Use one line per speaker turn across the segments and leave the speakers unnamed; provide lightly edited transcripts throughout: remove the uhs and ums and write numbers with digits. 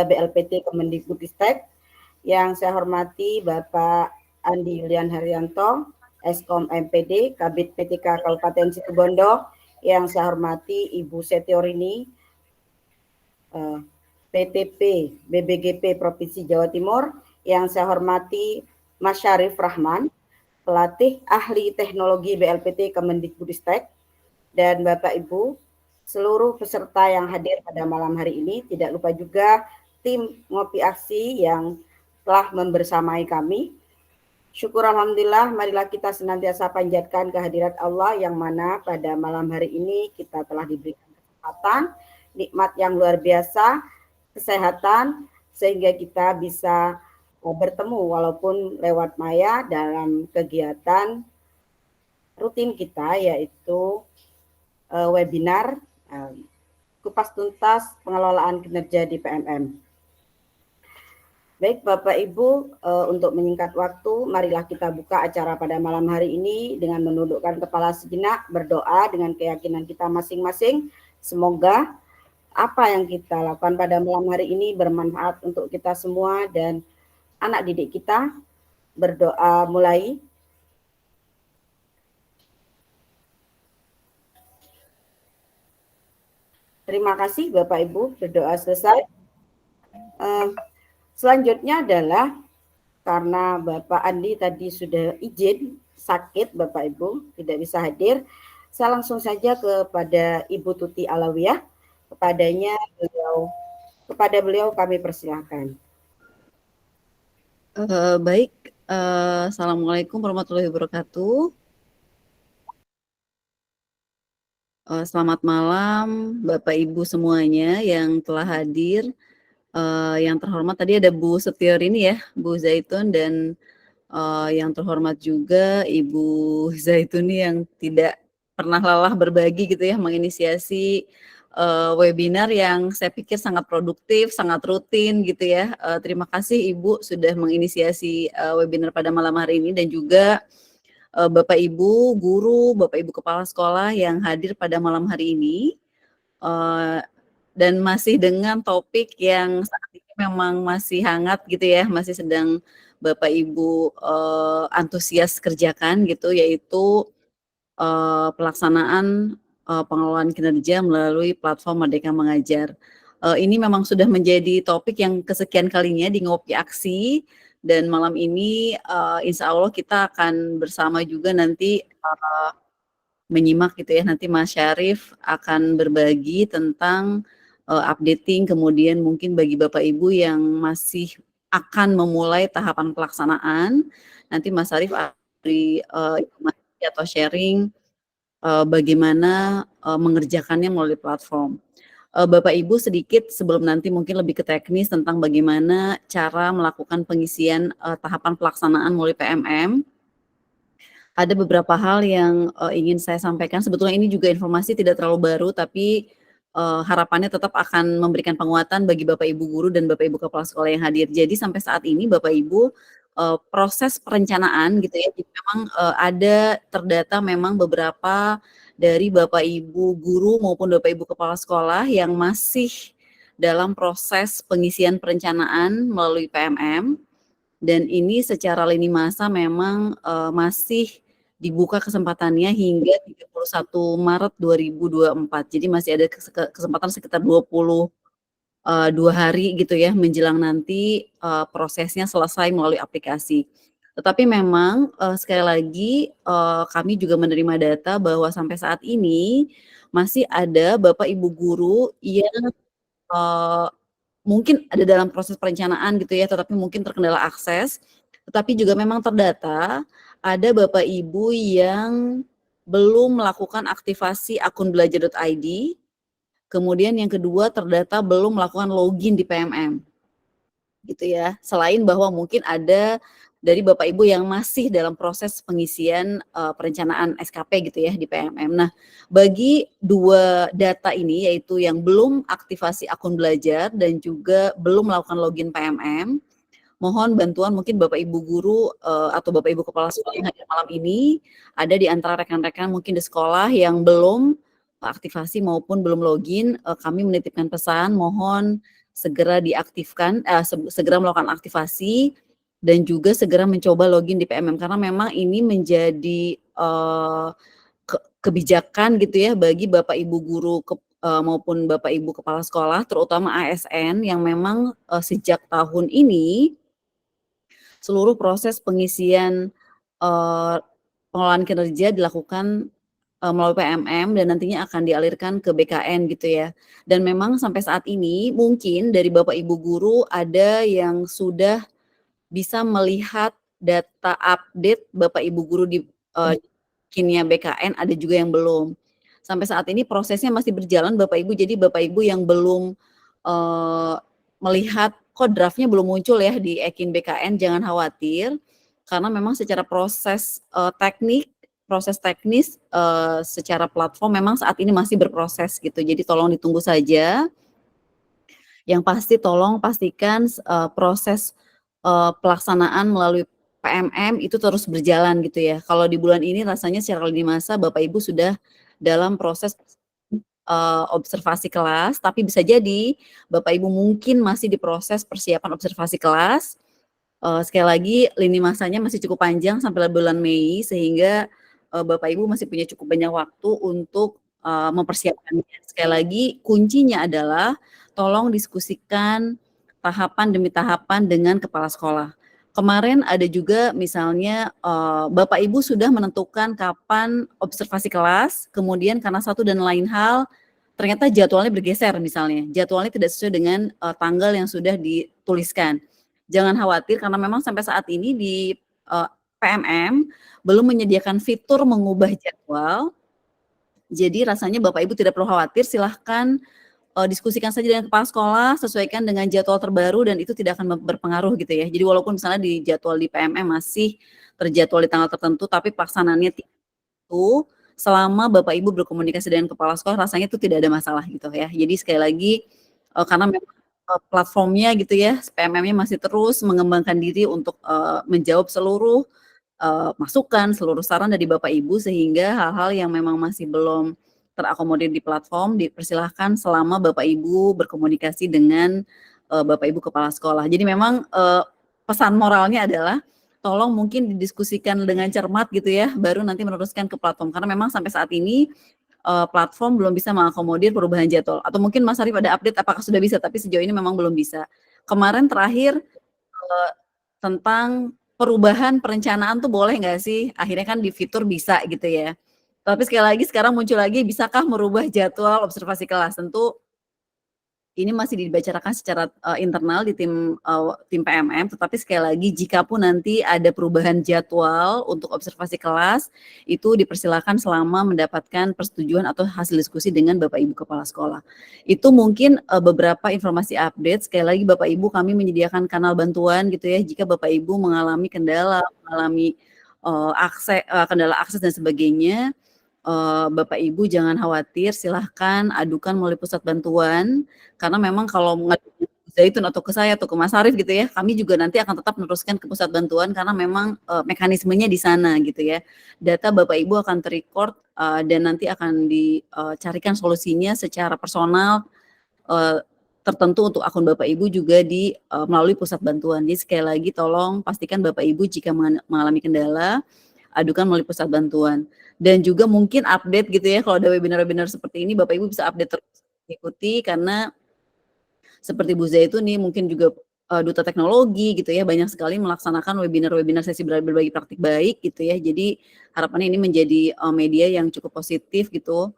BLPT Kemendikbudristek, yang saya hormati Bapak Andi Yulian Haryanto, Eskom MPD, Kabid PTK Kabupaten Situbondo, yang saya hormati Ibu Setiorini, PTP BBGP Provinsi Jawa Timur, yang saya hormati Mas Syarif Rahman, pelatih ahli teknologi BLPT Kemendikbudristek, dan Bapak Ibu, seluruh peserta yang hadir pada malam hari ini, tidak lupa juga tim Ngopi Aksi yang telah membersamai kami. Syukur alhamdulillah, marilah kita senantiasa panjatkan kehadirat Allah yang mana pada malam hari ini kita telah diberikan kesempatan, nikmat yang luar biasa, kesehatan, sehingga kita bisa bertemu walaupun lewat maya dalam kegiatan rutin kita, yaitu webinar kupas tuntas pengelolaan kinerja di PMM. Baik Bapak Ibu, untuk menyingkat waktu, marilah kita buka acara pada malam hari ini dengan menundukkan kepala sejenak, berdoa dengan keyakinan kita masing-masing. Semoga apa yang kita lakukan pada malam hari ini bermanfaat untuk kita semua dan anak didik kita. Berdoa mulai. Terima kasih Bapak Ibu, berdoa selesai. Selanjutnya adalah karena Bapak Andi tadi sudah izin sakit Bapak Ibu, tidak bisa hadir, saya langsung saja kepada Ibu Tuti Alawiyah. Kepada beliau kami persilahkan.
Baik, Assalamualaikum warahmatullahi wabarakatuh. Selamat malam Bapak Ibu semuanya yang telah hadir. Yang terhormat tadi ada Bu Setiorini ya, Bu Zaitun, dan yang terhormat juga Ibu Zaituni yang tidak pernah lelah berbagi gitu ya, menginisiasi webinar yang saya pikir sangat produktif, sangat rutin gitu ya. Terima kasih Ibu sudah menginisiasi webinar pada malam hari ini, dan juga Bapak Ibu guru, Bapak Ibu kepala sekolah yang hadir pada malam hari ini, dan masih dengan topik yang saat ini memang masih hangat gitu ya, masih sedang Bapak Ibu antusias kerjakan gitu, yaitu pelaksanaan pengelolaan kinerja melalui platform Merdeka Mengajar. Ini memang sudah menjadi topik yang kesekian kalinya di Ngopi Aksi, dan malam ini insya Allah kita akan bersama juga nanti menyimak gitu ya, nanti Mas Syarif akan berbagi tentang updating, kemudian mungkin bagi Bapak Ibu yang masih akan memulai tahapan pelaksanaan, nanti Mas Syarif akan beri informasi atau sharing bagaimana mengerjakannya melalui platform. Bapak Ibu sedikit sebelum nanti mungkin lebih ke teknis tentang bagaimana cara melakukan pengisian tahapan pelaksanaan melalui PMM. Ada beberapa hal yang ingin saya sampaikan. Sebetulnya ini juga informasi tidak terlalu baru, tapi harapannya tetap akan memberikan penguatan bagi Bapak Ibu guru dan Bapak Ibu kepala sekolah yang hadir. Jadi sampai saat ini Bapak Ibu proses perencanaan gitu ya, jadi memang ada terdata memang beberapa dari Bapak Ibu guru maupun Bapak Ibu kepala sekolah yang masih dalam proses pengisian perencanaan melalui PMM, dan ini secara lini masa memang masih dibuka kesempatannya hingga 31 Maret 2024. Jadi masih ada kesempatan sekitar 22 hari gitu ya menjelang nanti prosesnya selesai melalui aplikasi. Tetapi memang sekali lagi kami juga menerima data bahwa sampai saat ini masih ada Bapak Ibu guru yang mungkin ada dalam proses perencanaan gitu ya, tetapi mungkin terkendala akses. Tetapi juga memang terdata ada Bapak Ibu yang belum melakukan aktivasi akun belajar.id. Kemudian yang kedua terdata belum melakukan login di PMM. Gitu ya. Selain bahwa mungkin ada dari Bapak Ibu yang masih dalam proses pengisian perencanaan SKP gitu ya di PMM. Nah, bagi dua data ini, yaitu yang belum aktivasi akun belajar dan juga belum melakukan login PMM, mohon bantuan mungkin Bapak Ibu guru atau Bapak Ibu kepala sekolah yang hadir malam ini, ada di antara rekan-rekan mungkin di sekolah yang belum aktivasi maupun belum login, kami menitipkan pesan mohon segera diaktifkan, segera melakukan aktivasi dan juga segera mencoba login di PMM karena memang ini menjadi kebijakan gitu ya bagi Bapak Ibu guru maupun Bapak Ibu kepala sekolah terutama ASN yang memang sejak tahun ini seluruh proses pengisian pengelolaan kinerja dilakukan melalui PMM dan nantinya akan dialirkan ke BKN gitu ya. Dan memang sampai saat ini mungkin dari Bapak Ibu guru ada yang sudah bisa melihat data update Bapak Ibu guru di Kinia BKN, ada juga yang belum. Sampai saat ini prosesnya masih berjalan Bapak Ibu, jadi Bapak Ibu yang belum melihat kok draftnya belum muncul ya di Ekin BKN, jangan khawatir karena memang secara proses teknis secara platform memang saat ini masih berproses gitu. Jadi tolong ditunggu saja. Yang pasti tolong pastikan proses pelaksanaan melalui PMM itu terus berjalan gitu ya. Kalau di bulan ini rasanya secara lini masa Bapak Ibu sudah dalam proses observasi kelas, tapi bisa jadi Bapak Ibu mungkin masih di proses persiapan observasi kelas. Sekali lagi lini masanya masih cukup panjang sampai bulan Mei sehingga Bapak Ibu masih punya cukup banyak waktu untuk mempersiapkannya. Sekali lagi kuncinya adalah tolong diskusikan tahapan demi tahapan dengan kepala sekolah. Kemarin ada juga misalnya Bapak Ibu sudah menentukan kapan observasi kelas, kemudian karena satu dan lain hal ternyata jadwalnya bergeser misalnya, jadwalnya tidak sesuai dengan tanggal yang sudah dituliskan. Jangan khawatir karena memang sampai saat ini di PMM belum menyediakan fitur mengubah jadwal. Jadi rasanya Bapak Ibu tidak perlu khawatir, silahkan diskusikan saja dengan kepala sekolah, sesuaikan dengan jadwal terbaru dan itu tidak akan berpengaruh gitu ya. Jadi walaupun misalnya di jadwal di PMM masih terjadwal di tanggal tertentu, tapi pelaksanaannya itu selama Bapak Ibu berkomunikasi dengan kepala sekolah rasanya itu tidak ada masalah gitu ya. Jadi sekali lagi karena memang platformnya gitu ya, PMM-nya masih terus mengembangkan diri untuk menjawab seluruh masukan, seluruh saran dari Bapak Ibu sehingga hal-hal yang memang masih belum terakomodir di platform dipersilahkan selama Bapak Ibu berkomunikasi dengan Bapak Ibu kepala sekolah. Jadi memang pesan moralnya adalah tolong mungkin didiskusikan dengan cermat gitu ya, baru nanti meneruskan ke platform karena memang sampai saat ini platform belum bisa mengakomodir perubahan jadwal atau mungkin Mas Arief ada update apakah sudah bisa, tapi sejauh ini memang belum bisa. Kemarin terakhir tentang perubahan perencanaan tuh boleh nggak sih? Akhirnya kan di fitur bisa gitu ya. Tapi sekali lagi sekarang muncul lagi, bisakah merubah jadwal observasi kelas? Tentu ini masih dibicarakan secara internal di tim PMM, tetapi sekali lagi jikapun nanti ada perubahan jadwal untuk observasi kelas, itu dipersilakan selama mendapatkan persetujuan atau hasil diskusi dengan Bapak Ibu kepala sekolah. Itu mungkin beberapa informasi update. Sekali lagi Bapak Ibu kami menyediakan kanal bantuan gitu ya jika Bapak Ibu mengalami kendala, mengalami kendala akses dan sebagainya. Bapak Ibu jangan khawatir, silahkan adukan melalui pusat bantuan, karena memang kalau mengadukan ke Zaitun atau ke saya atau ke Mas Arief gitu ya, kami juga nanti akan tetap meneruskan ke pusat bantuan karena memang mekanismenya di sana gitu ya. Data Bapak Ibu akan terrecord dan nanti akan dicarikan solusinya secara personal tertentu untuk akun Bapak Ibu juga melalui pusat bantuan. Jadi sekali lagi tolong pastikan Bapak Ibu jika mengalami kendala adukan melalui pusat bantuan. Dan juga mungkin update gitu ya, kalau ada webinar-webinar seperti ini Bapak Ibu bisa update terus ikuti karena seperti Bu Zaitun nih mungkin juga duta teknologi gitu ya, banyak sekali melaksanakan webinar-webinar sesi berbagi praktik baik gitu ya. Jadi harapannya ini menjadi media yang cukup positif gitu.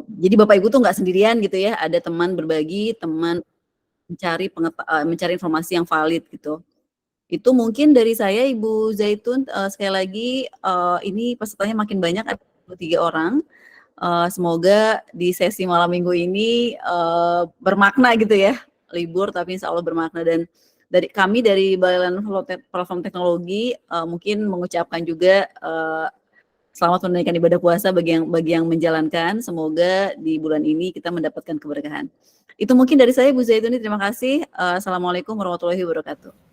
Jadi Bapak Ibu tuh nggak sendirian gitu ya, ada teman berbagi, teman mencari informasi yang valid gitu. Itu mungkin dari saya Ibu Zaitun, sekali lagi ini pesertanya makin banyak, ada 23 orang. Semoga di sesi malam minggu ini bermakna gitu ya, libur tapi insya Allah bermakna. Dan dari Balai Layanan Platform Teknologi mungkin mengucapkan juga selamat menunaikan ibadah puasa bagi yang menjalankan. Semoga di bulan ini kita mendapatkan keberkahan. Itu mungkin dari saya Bu Zaitun, terima kasih. Assalamualaikum warahmatullahi wabarakatuh.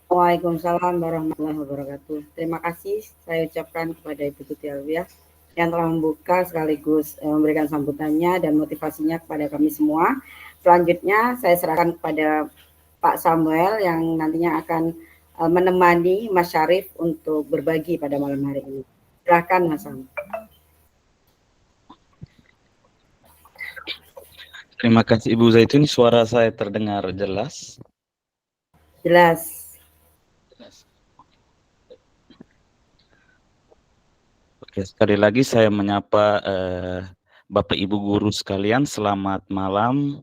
Waalaikumsalam warahmatullahi wabarakatuh. Terima kasih saya ucapkan kepada Ibu Tuti Alwiah yang telah membuka sekaligus memberikan sambutannya dan motivasinya kepada kami semua. Selanjutnya saya serahkan kepada Pak Samuel yang nantinya akan menemani Mas Syarif untuk berbagi pada malam hari ini. Silakan Mas Samuel.
Terima kasih Ibu Zaitun, suara saya terdengar jelas?
Jelas.
Oke, sekali lagi saya menyapa Bapak Ibu guru sekalian, selamat malam.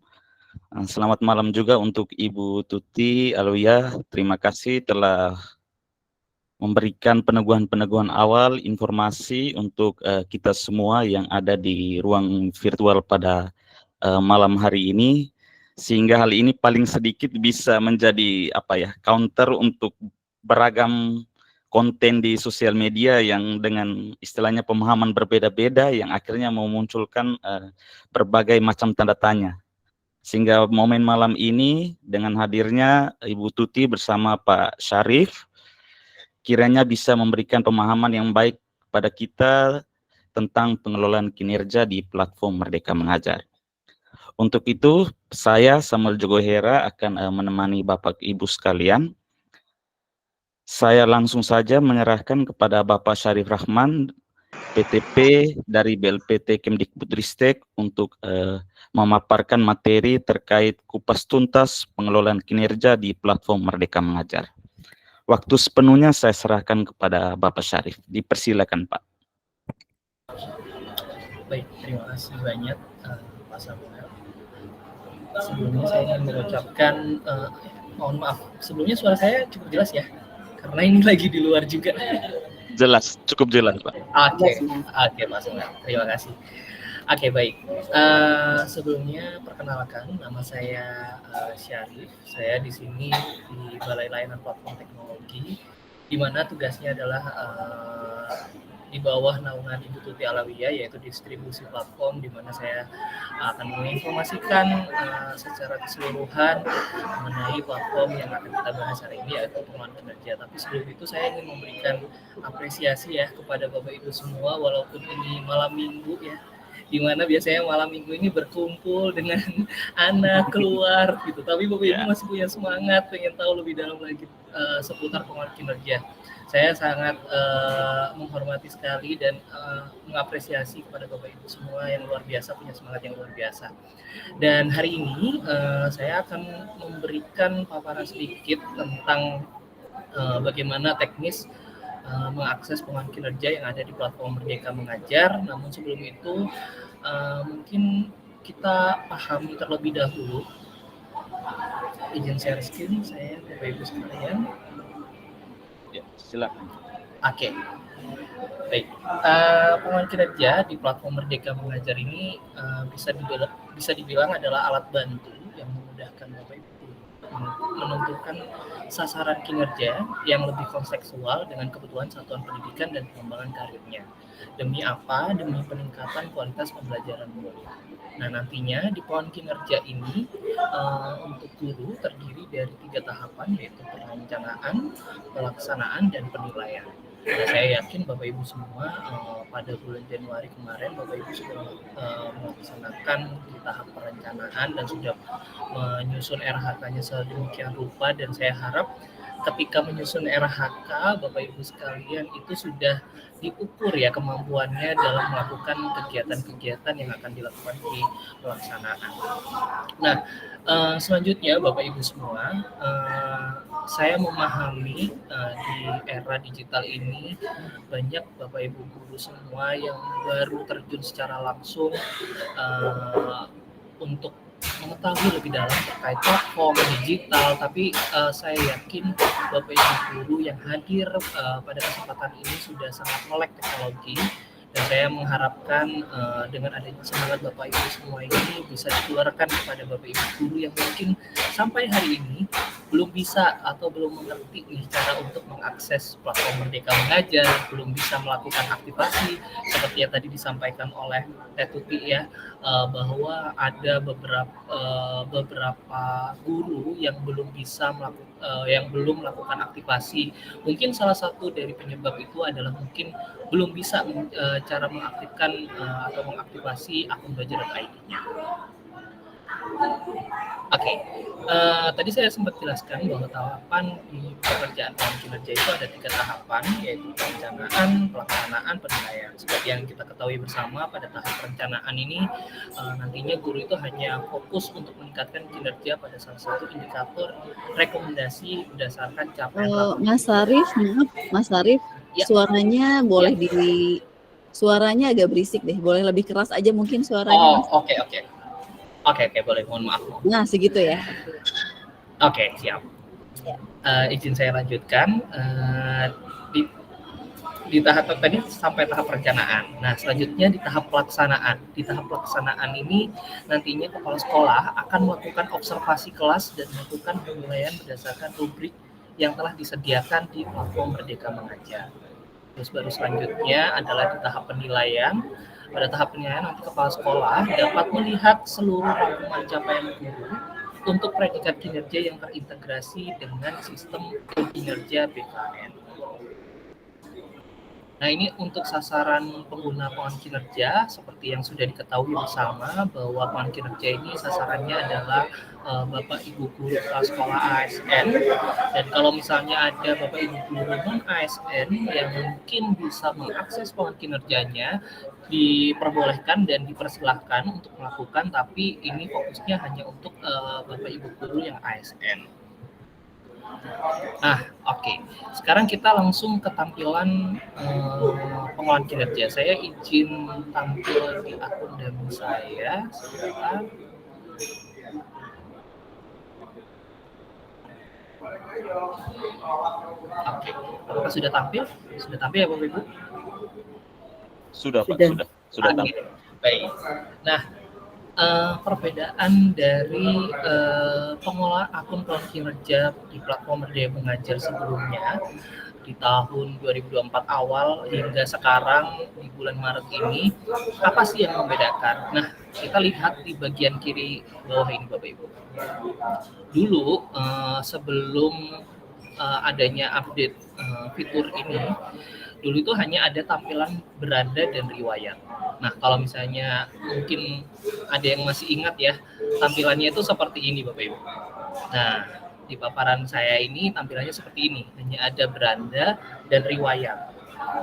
Selamat malam juga untuk Ibu Tuti Alwiah, terima kasih telah memberikan peneguhan-peneguhan awal informasi untuk kita semua yang ada di ruang virtual pada malam hari ini, sehingga hal ini paling sedikit bisa menjadi counter untuk beragam konten di sosial media yang dengan istilahnya pemahaman berbeda-beda yang akhirnya memunculkan berbagai macam tanda tanya. Sehingga momen malam ini dengan hadirnya Ibu Tuti bersama Pak Syarif kiranya bisa memberikan pemahaman yang baik pada kita tentang pengelolaan kinerja di platform Merdeka Mengajar. Untuk itu, saya Samuel Jogohera akan menemani Bapak Ibu sekalian. Saya langsung saja menyerahkan kepada Bapak Syarif Rahman, PTP dari BLPT Kemdikbudristek untuk memaparkan materi terkait kupas tuntas pengelolaan kinerja di platform Merdeka Mengajar. Waktu sepenuhnya saya serahkan kepada Bapak Syarif. Dipersilakan, Pak.
Baik, terima kasih banyak Pak Samuel. Sebelumnya saya ingin mengucapkan mohon maaf, sebelumnya suara saya cukup jelas ya, karena ini lagi di luar juga.
Jelas, cukup jelas Pak.
Oke Mas Samuel, terima kasih. Oke, baik. Sebelumnya perkenalkan, nama saya Syarif. Saya di sini di Balai Layanan Platform Teknologi, di mana tugasnya adalah di bawah naungan Ibu Tuti Alwiah, yaitu distribusi platform, di mana saya akan menginformasikan secara keseluruhan mengenai platform yang akan kita bahas hari ini, yaitu pengelolaan kinerja. Tapi sebelum itu saya ingin memberikan apresiasi ya kepada Bapak Ibu semua, walaupun ini malam minggu ya, di mana biasanya malam minggu ini berkumpul dengan anak keluar gitu, tapi Bapak Ibu masih punya semangat pengen tahu lebih dalam lagi seputar pengelolaan kinerja. Saya sangat menghormati sekali dan mengapresiasi kepada Bapak Ibu semua yang luar biasa, punya semangat yang luar biasa. Dan hari ini saya akan memberikan paparan sedikit tentang bagaimana teknis mengakses pengelolaan kinerja yang ada di platform Merdeka Mengajar. Namun sebelum itu mungkin kita pahami terlebih dahulu. Izin share screen saya, Bapak Ibu sekalian.
Ya, silakan.
Oke. Baik. Pengelolaan kinerja di platform Merdeka Mengajar ini bisa dibilang adalah alat bantu yang memudahkan Bapak Ibu menentukan sasaran kinerja yang lebih kontekstual dengan kebutuhan satuan pendidikan dan pengembangan karirnya. Demi apa? Demi peningkatan kualitas pembelajaran guru. Nah, nantinya di pengelolaan kinerja ini untuk guru terdiri dari 3 tahapan, yaitu perencanaan, pelaksanaan, dan penilaian. Nah, saya yakin Bapak Ibu semua pada bulan Januari kemarin Bapak Ibu sudah melaksanakan di tahap perencanaan dan sudah menyusun RHK-nya sedemikian rupa, dan saya harap ketika menyusun RHK Bapak Ibu sekalian itu sudah diukur ya kemampuannya dalam melakukan kegiatan-kegiatan yang akan dilakukan di pelaksanaan. Nah, selanjutnya Bapak Ibu semua, saya memahami di era digital ini banyak Bapak Ibu guru semua yang baru terjun secara langsung untuk mengetahui lebih dalam terkait platform digital, tapi saya yakin Bapak Ibu guru yang hadir pada kesempatan ini sudah sangat melek teknologi, dan saya mengharapkan dengan adanya semangat Bapak Ibu semua ini bisa dikeluarkan kepada Bapak Ibu guru yang mungkin sampai hari ini belum bisa atau belum mengerti nih cara untuk mengakses platform Merdeka Mengajar, belum bisa melakukan aktivasi seperti yang tadi disampaikan oleh Teh Tuti ya, bahwa ada beberapa guru yang belum bisa melakukan aktivasi. Mungkin salah satu dari penyebab itu adalah mungkin belum bisa cara mengaktifkan atau mengaktifasi akun Belajar.id-nya. Oke, tadi saya sempat jelaskan bahwa tahapan di pekerjaan tahun kinerja itu ada 3 tahapan, yaitu perencanaan, pelaksanaan, penilaian. Seperti yang kita ketahui bersama, pada tahap perencanaan ini nantinya guru itu hanya fokus untuk meningkatkan kinerja pada salah satu indikator rekomendasi berdasarkan capaian
Mas Arif, maaf, Mas Arif,
Ya.
suaranya boleh suaranya agak berisik deh, boleh lebih keras aja mungkin suaranya.
Oh, oke, boleh, mohon maaf.
Nah, segitu ya.
Oke, siap. Izin saya lanjutkan. Di tahap tadi sampai tahap perencanaan. Nah, selanjutnya di tahap pelaksanaan. Di tahap pelaksanaan ini nantinya kepala sekolah akan melakukan observasi kelas dan melakukan penilaian berdasarkan rubrik yang telah disediakan di platform Merdeka Mengajar. Terus baru selanjutnya adalah di tahap penilaian. Pada tahap penilaian nanti kepala sekolah dapat melihat seluruh rangkuman capaian guru untuk predikat kinerja yang terintegrasi dengan sistem kinerja BKN. Nah, ini untuk sasaran pengguna pengawasan kinerja, seperti yang sudah diketahui bersama bahwa pengawasan kinerja ini sasarannya adalah Bapak Ibu guru kepala sekolah ASN. Dan kalau misalnya ada Bapak Ibu guru non ASN yang mungkin bisa mengakses pengawasan kinerjanya, diperbolehkan dan dipersilahkan untuk melakukan, tapi ini fokusnya hanya untuk Bapak Ibu guru yang ASN. Oke. Sekarang kita langsung ke tampilan pengolahan kinerja. Saya izin tampil di akun demo saya. Sebentar. Oke. Apakah sudah tampil? Sudah tampil ya, Bapak Ibu?
Sudah, Pak. Sudah tampil.
Baik. Nah, perbedaan dari pengelola akun pengelola kinerja di platform Merdeka Mengajar sebelumnya di tahun 2024 awal hingga sekarang di bulan Maret ini, apa sih yang membedakan? Nah, kita lihat di bagian kiri bawah ini, Bapak Ibu. Dulu sebelum adanya update fitur ini, dulu itu hanya ada tampilan beranda dan riwayat. Nah, kalau misalnya mungkin ada yang masih ingat ya, tampilannya itu seperti ini, Bapak Ibu. Nah, di paparan saya ini tampilannya seperti ini, hanya ada beranda dan riwayat.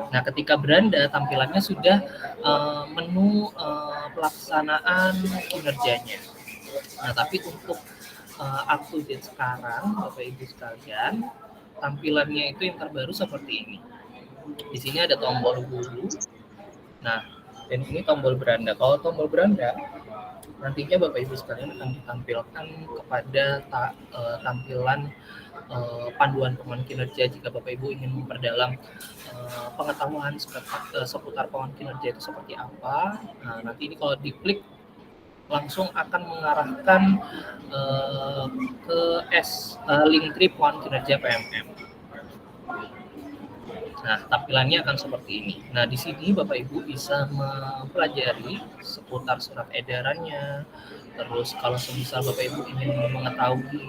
Nah, ketika beranda tampilannya sudah menu pelaksanaan kinerjanya. Nah, tapi untuk up to date sekarang, Bapak Ibu sekalian, tampilannya itu yang terbaru seperti ini. Di sini ada tombol guru. Nah, dan ini tombol beranda. Kalau tombol beranda, nantinya Bapak Ibu sekalian akan ditampilkan kepada tampilan panduan pengawasan kinerja jika Bapak Ibu ingin memperdalam pengetahuan seputar pengawasan kinerja itu seperti apa. Nah, nanti ini kalau diklik langsung akan mengarahkan ke link trip pengawasan kinerja PMM. Nah, tampilannya akan seperti ini. Nah, di sini Bapak Ibu bisa mempelajari seputar surat edarannya. Terus kalau semisal Bapak Ibu ingin mengetahui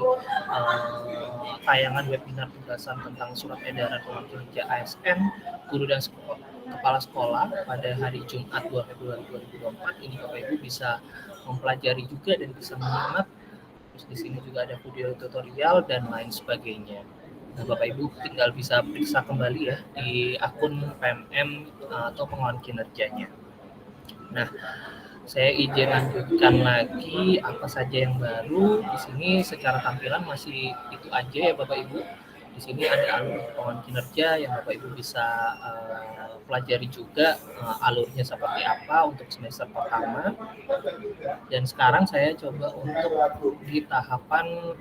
tayangan webinar tugasan tentang surat edaran pengawasan kinerja ASN, guru dan kepala sekolah pada hari Jumat 2 Februari 2024, ini Bapak Ibu bisa mempelajari juga dan bisa menyimak. Terus di sini juga ada video tutorial dan lain sebagainya. Nah, Bapak Ibu tinggal bisa periksa kembali ya di akun PMM atau pengelolaan kinerjanya. Nah, saya izin lanjutkan lagi apa saja yang baru. Di sini secara tampilan masih itu aja ya Bapak Ibu. Di sini ada alur pengelolaan kinerja yang Bapak Ibu bisa pelajari juga alurnya seperti apa untuk semester pertama. Dan sekarang saya coba untuk di tahapan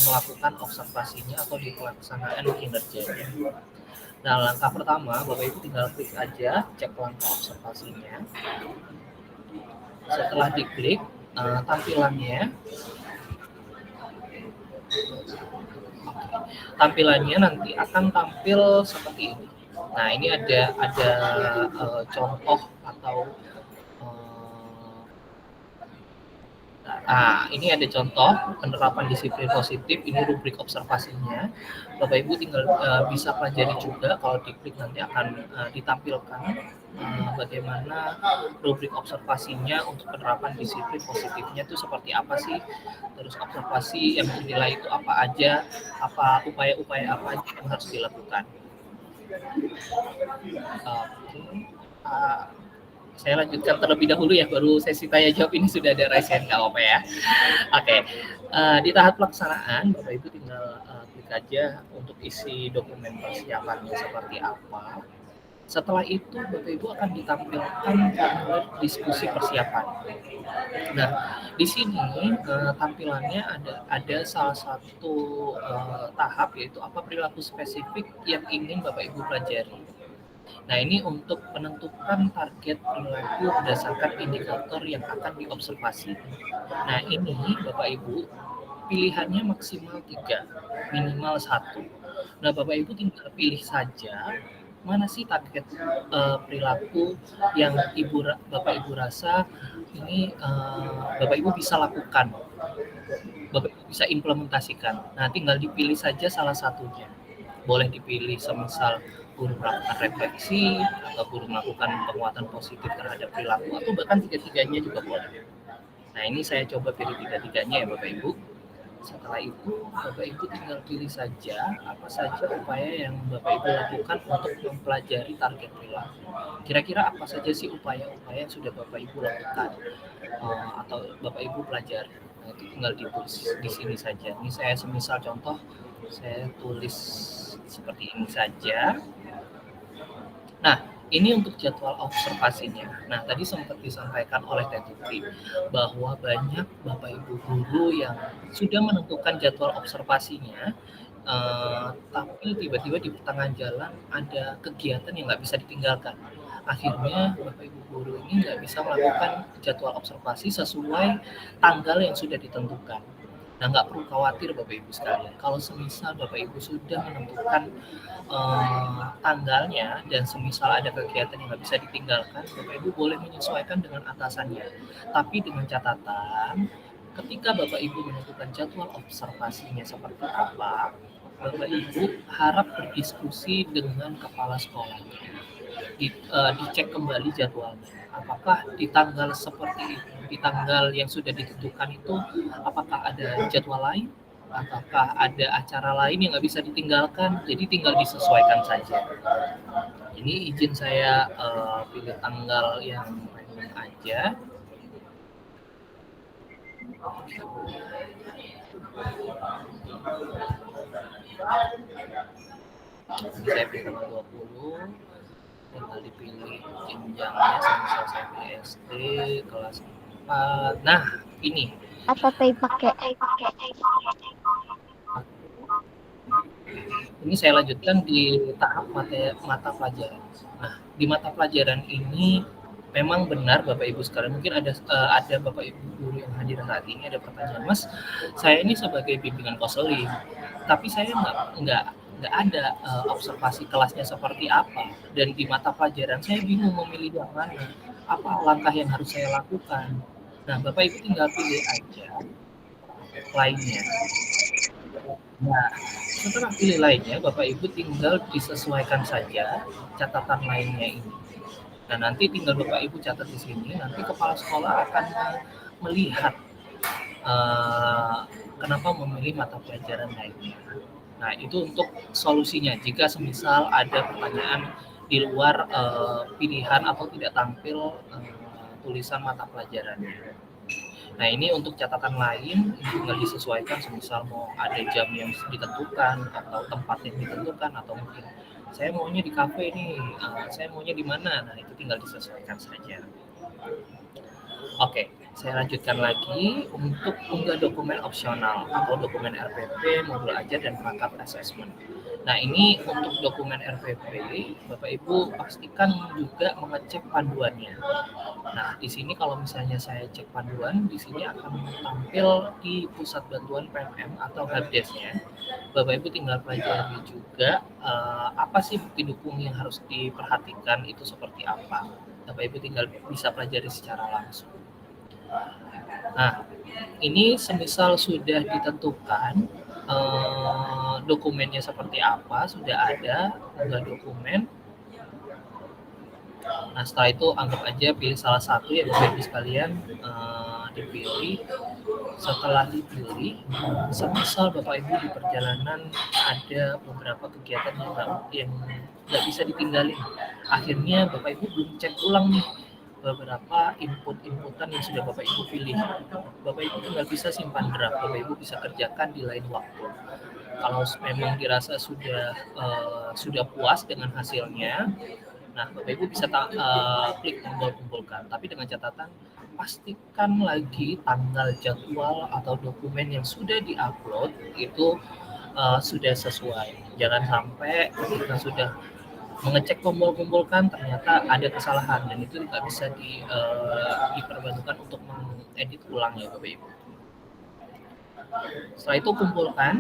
melakukan observasinya atau di pelaksanaan kinerjanya. Nah, langkah pertama Bapak Ibu tinggal klik aja cek langkah observasinya. Setelah diklik tampilannya nanti akan tampil seperti ini. Nah, ini ada contoh atau Ini ada contoh penerapan disiplin positif, ini rubrik observasinya. Bapak Ibu tinggal bisa pelajari juga, kalau diklik nanti akan ditampilkan bagaimana rubrik observasinya untuk penerapan disiplin positifnya itu seperti apa sih, terus observasi yang dinilai itu apa aja, apa upaya-upaya apa aja yang harus dilakukan. Saya lanjutkan terlebih dahulu ya, baru sesi tanya jawab ini sudah ada raise hand, nggak apa-apa ya. Oke, di tahap pelaksanaan Bapak Ibu tinggal klik aja untuk isi dokumen persiapannya seperti apa. Setelah itu Bapak Ibu akan ditampilkan formulir diskusi persiapan. Nah, di sini tampilannya ada salah satu tahap, yaitu apa perilaku spesifik yang ingin Bapak Ibu pelajari. Nah, ini untuk menentukan target perilaku berdasarkan indikator yang akan diobservasi. Nah, ini Bapak Ibu pilihannya maksimal 3, minimal 1. Nah, Bapak Ibu tinggal pilih saja mana sih target perilaku yang Bapak Ibu rasa ini Bapak Ibu bisa lakukan, Bapak Ibu bisa implementasikan. Nah, tinggal dipilih saja salah satunya. Boleh dipilih semisal guru melakukan refleksi, atau guru melakukan penguatan positif terhadap perilaku, atau bahkan tiga-tiganya juga boleh. Nah, ini saya coba pilih tiga-tiganya ya Bapak Ibu. Setelah itu Bapak Ibu tinggal pilih saja apa saja upaya yang Bapak Ibu lakukan untuk mempelajari target perilaku. Kira-kira apa saja sih upaya-upaya yang sudah Bapak Ibu lakukan atau Bapak Ibu pelajari. Nah, itu tinggal ditulis di sini saja. Ini saya semisal contoh, saya tulis seperti ini saja. Nah, ini untuk jadwal observasinya. Nah, tadi sempat disampaikan oleh Teh Tuti bahwa banyak Bapak Ibu guru yang sudah menentukan jadwal observasinya, tapi tiba-tiba di pertengahan jalan ada kegiatan yang nggak bisa ditinggalkan. Akhirnya Bapak Ibu guru ini nggak bisa melakukan jadwal observasi sesuai tanggal yang sudah ditentukan. Nah, nggak perlu khawatir Bapak Ibu sekalian. Kalau semisal Bapak Ibu sudah menentukan tanggalnya dan semisal ada kegiatan yang nggak bisa ditinggalkan, Bapak Ibu boleh menyesuaikan dengan atasannya. Tapi dengan catatan, ketika Bapak Ibu menentukan jadwal observasinya seperti apa, Bapak Ibu harap berdiskusi dengan kepala sekolahnya. Dicek kembali jadwalnya. Apakah di tanggal seperti itu, di tanggal yang sudah ditentukan itu, apakah ada jadwal lain? Apakah ada acara lain yang nggak bisa ditinggalkan? Jadi tinggal disesuaikan saja. Ini izin saya pilih tanggal yang random aja. Ini saya pilih tanggal 20. Tinggal dipilih jenjangnya, semisal saya pilih SD kelas 4. Nah, ini
apa teh pakai?
Ini saya lanjutkan di tahap mata pelajaran. Nah, di mata pelajaran ini memang benar Bapak Ibu sekalian, mungkin ada Bapak Ibu guru yang hadir saat ini ada pertanyaan, Mas, saya ini sebagai bimbingan konseling, tapi saya nggak ada observasi kelasnya seperti apa, dan di mata pelajaran saya bingung memilih yang mana, apa langkah yang harus saya lakukan. Nah, Bapak Ibu tinggal pilih aja lainnya. Nah, setelah pilih lainnya, Bapak Ibu tinggal disesuaikan saja catatan lainnya ini. Nah, nanti tinggal Bapak Ibu catat di sini, nanti kepala sekolah akan melihat kenapa memilih mata pelajaran lainnya. Nah, itu untuk solusinya. Jika semisal ada pertanyaan di luar pilihan atau tidak tampil tulisan mata pelajarannya. Nah, ini untuk catatan lain tinggal disesuaikan, semisal mau ada jam yang ditentukan atau tempat yang ditentukan, atau mungkin saya maunya di kafe nih, saya maunya di mana. Nah, itu tinggal disesuaikan saja. Oke, saya lanjutkan lagi untuk unggah dokumen opsional atau dokumen RPP, modul ajar dan perangkat assessment. Nah, ini untuk dokumen RPP, Bapak Ibu pastikan juga mengecek panduannya. Nah, di sini kalau misalnya saya cek panduan, di sini akan tampil di pusat bantuan PMM atau helpdesk-nya. Bapak Ibu tinggal pelajari juga apa sih bukti dukung yang harus diperhatikan itu seperti apa. Bapak Ibu tinggal bisa pelajari secara langsung. Nah, ini semisal sudah ditentukan dokumennya seperti apa, sudah ada unggah dokumen. Nah, setelah itu anggap aja pilih salah satu ya Bapak Ibu sekalian, dipilih. Setelah dipilih, semisal Bapak Ibu di perjalanan ada beberapa kegiatan yang nggak bisa ditinggalin. Akhirnya Bapak Ibu belum cek ulang nih beberapa inputan yang sudah Bapak Ibu pilih. Bapak Ibu tinggal bisa simpan draft, Bapak Ibu bisa kerjakan di lain waktu. Kalau memang dirasa sudah puas dengan hasilnya, nah Bapak Ibu bisa klik tombol kumpulkan. Tapi dengan catatan pastikan lagi tanggal jadwal atau dokumen yang sudah diupload itu sudah sesuai. Jangan sampai kita sudah mengecek tombol kumpulkan ternyata ada kesalahan dan itu tidak bisa diperbantukan untuk mengedit ulang ya Bapak Ibu. Setelah itu kumpulkan.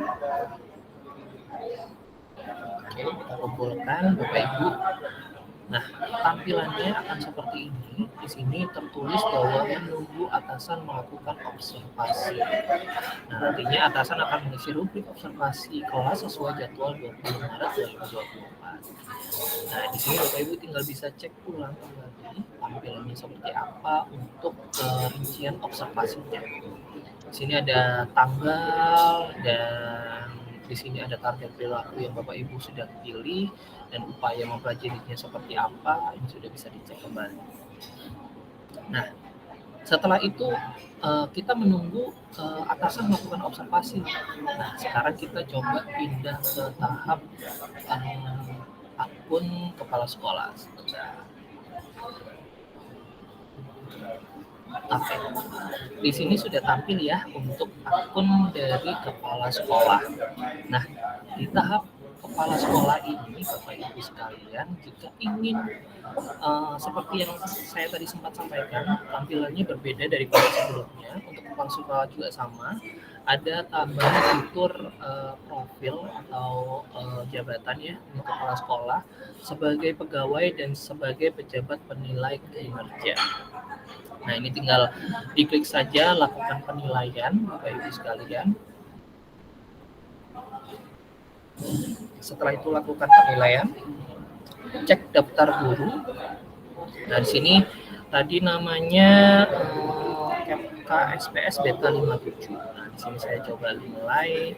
Oke, kita kumpulkan Bapak Ibu. Nah, tampilannya akan seperti ini. Di sini tertulis bahwa menunggu atasan melakukan observasi. Nah, nantinya atasan akan mengisi rubrik observasi kelas sesuai jadwal 20 Maret 2024. Nah, di sini Bapak Ibu tinggal bisa cek ulang kembali tampilannya seperti apa untuk rincian observasinya. Di sini ada tanggal dan di sini ada target perilaku yang Bapak Ibu sudah pilih dan upaya mempelajarinya seperti apa, ini sudah bisa dicek kembali. Nah, setelah itu kita menunggu atasan melakukan observasi. Nah, sekarang kita coba pindah ke tahap akun kepala sekolah. Oke, di sini sudah tampil ya untuk akun dari kepala sekolah. Nah, di tahap kepala sekolah ini Bapak Ibu sekalian, jika ingin seperti yang saya tadi sempat sampaikan, tampilannya berbeda daripada sebelumnya. Untuk kepala sekolah juga sama, ada tambahan fitur profil atau jabatan ya untuk kepala sekolah sebagai pegawai dan sebagai pejabat penilai kinerja. Nah, ini tinggal diklik saja lakukan penilaian Bapak Ibu sekalian. Setelah itu lakukan penilaian, cek daftar guru. Nah, di sini tadi namanya KSPS Beta 57. Nah, di sini saya coba nilai.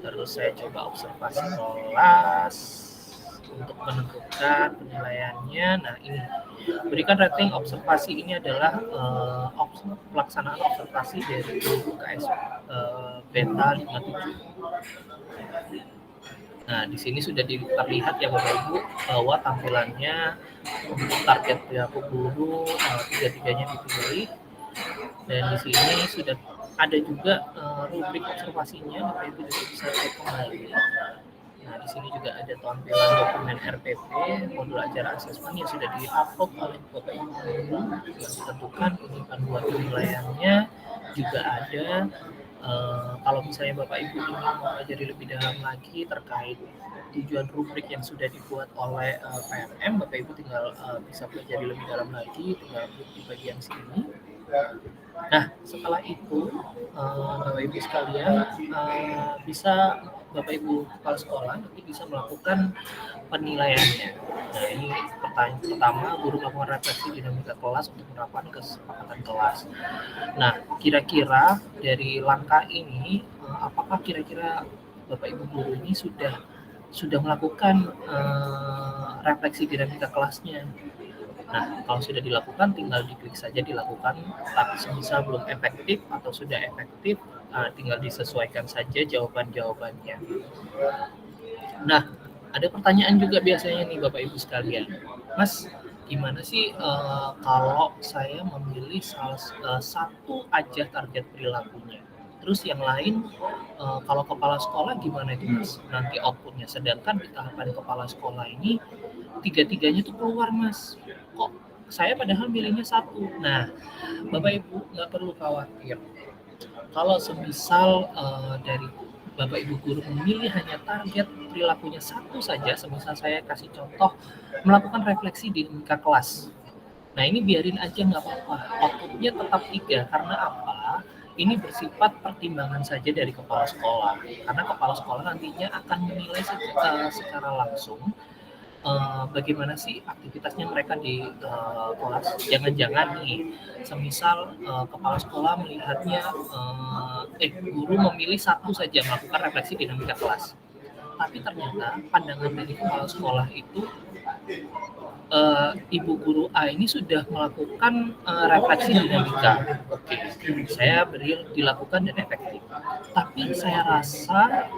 Terus saya coba observasi kelas untuk menentukan penilaiannya. Nah, ini berikan rating observasi ini adalah pelaksanaan observasi dari guru KS Beta 57. Nah, di sini sudah terlihat ya Bapak Ibu bahwa tampilannya untuk target perilaku guru tiga-tiganya dipilih, dan di sini sudah ada juga rubrik observasinya, Bapak Ibu juga bisa cek kembali. Nah, di sini juga ada tampilan dokumen RPP, modul acara asesmen yang sudah di-upload oleh Bapak Ibu yang ditentukan, ini panduan penilaiannya juga ada. Kalau misalnya Bapak Ibu ingin mempelajari lebih dalam lagi terkait tujuan rubrik yang sudah dibuat oleh PMM, Bapak Ibu tinggal bisa pelajari lebih dalam lagi, tinggal klik di bagian sini. Nah, setelah itu Bapak Ibu sekalian bisa Bapak Ibu kepala sekolah nanti bisa melakukan penilaiannya. Nah, ini pertanyaan pertama, guru melakukan refleksi dinamika kelas untuk penerapan kesepakatan kelas. Nah, kira-kira dari langkah ini, apakah kira-kira Bapak Ibu guru ini sudah melakukan refleksi dinamika kelasnya? Nah, kalau sudah dilakukan, tinggal diklik saja dilakukan. Tapi semisal belum efektif atau sudah efektif, tinggal disesuaikan saja jawaban-jawabannya. Nah, ada pertanyaan juga biasanya nih Bapak Ibu sekalian. Mas, gimana sih kalau saya memilih satu aja target perilakunya? Terus yang lain, kalau kepala sekolah gimana itu Mas? Nanti outputnya. Sedangkan di tahapan kepala sekolah ini, tiga-tiganya tuh keluar Mas. Kok saya padahal milihnya satu? Nah, Bapak Ibu nggak perlu khawatir. Kalau semisal dari Bapak Ibu guru memilih hanya target perilakunya satu saja, semisal saya kasih contoh melakukan refleksi dinamika kelas. Nah ini biarin aja nggak apa-apa, outputnya tetap 3 karena apa? Ini bersifat pertimbangan saja dari kepala sekolah, karena kepala sekolah nantinya akan menilai secara langsung bagaimana sih aktivitasnya mereka di kelas. Jangan-jangan nih, semisal kepala sekolah melihatnya guru memilih satu saja melakukan refleksi dinamika kelas, tapi ternyata pandangan dari kepala sekolah itu Ibu Guru A ini sudah melakukan refleksi dinamika. Oke, saya beri dilakukan dan efektif. Tapi saya rasa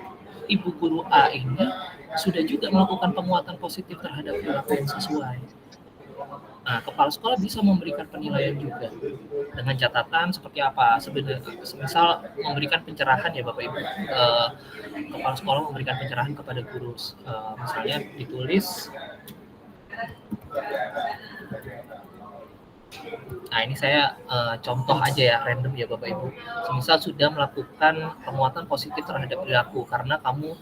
Ibu Guru A ini sudah juga melakukan penguatan positif terhadap perilaku yang sesuai. Nah, kepala sekolah bisa memberikan penilaian juga dengan catatan seperti apa. Sebenarnya, semisal memberikan pencerahan ya Bapak Ibu, kepala sekolah memberikan pencerahan kepada guru, misalnya ditulis. Nah ini saya contoh aja ya, random ya Bapak Ibu. Semisal sudah melakukan penguatan positif terhadap perilaku karena kamu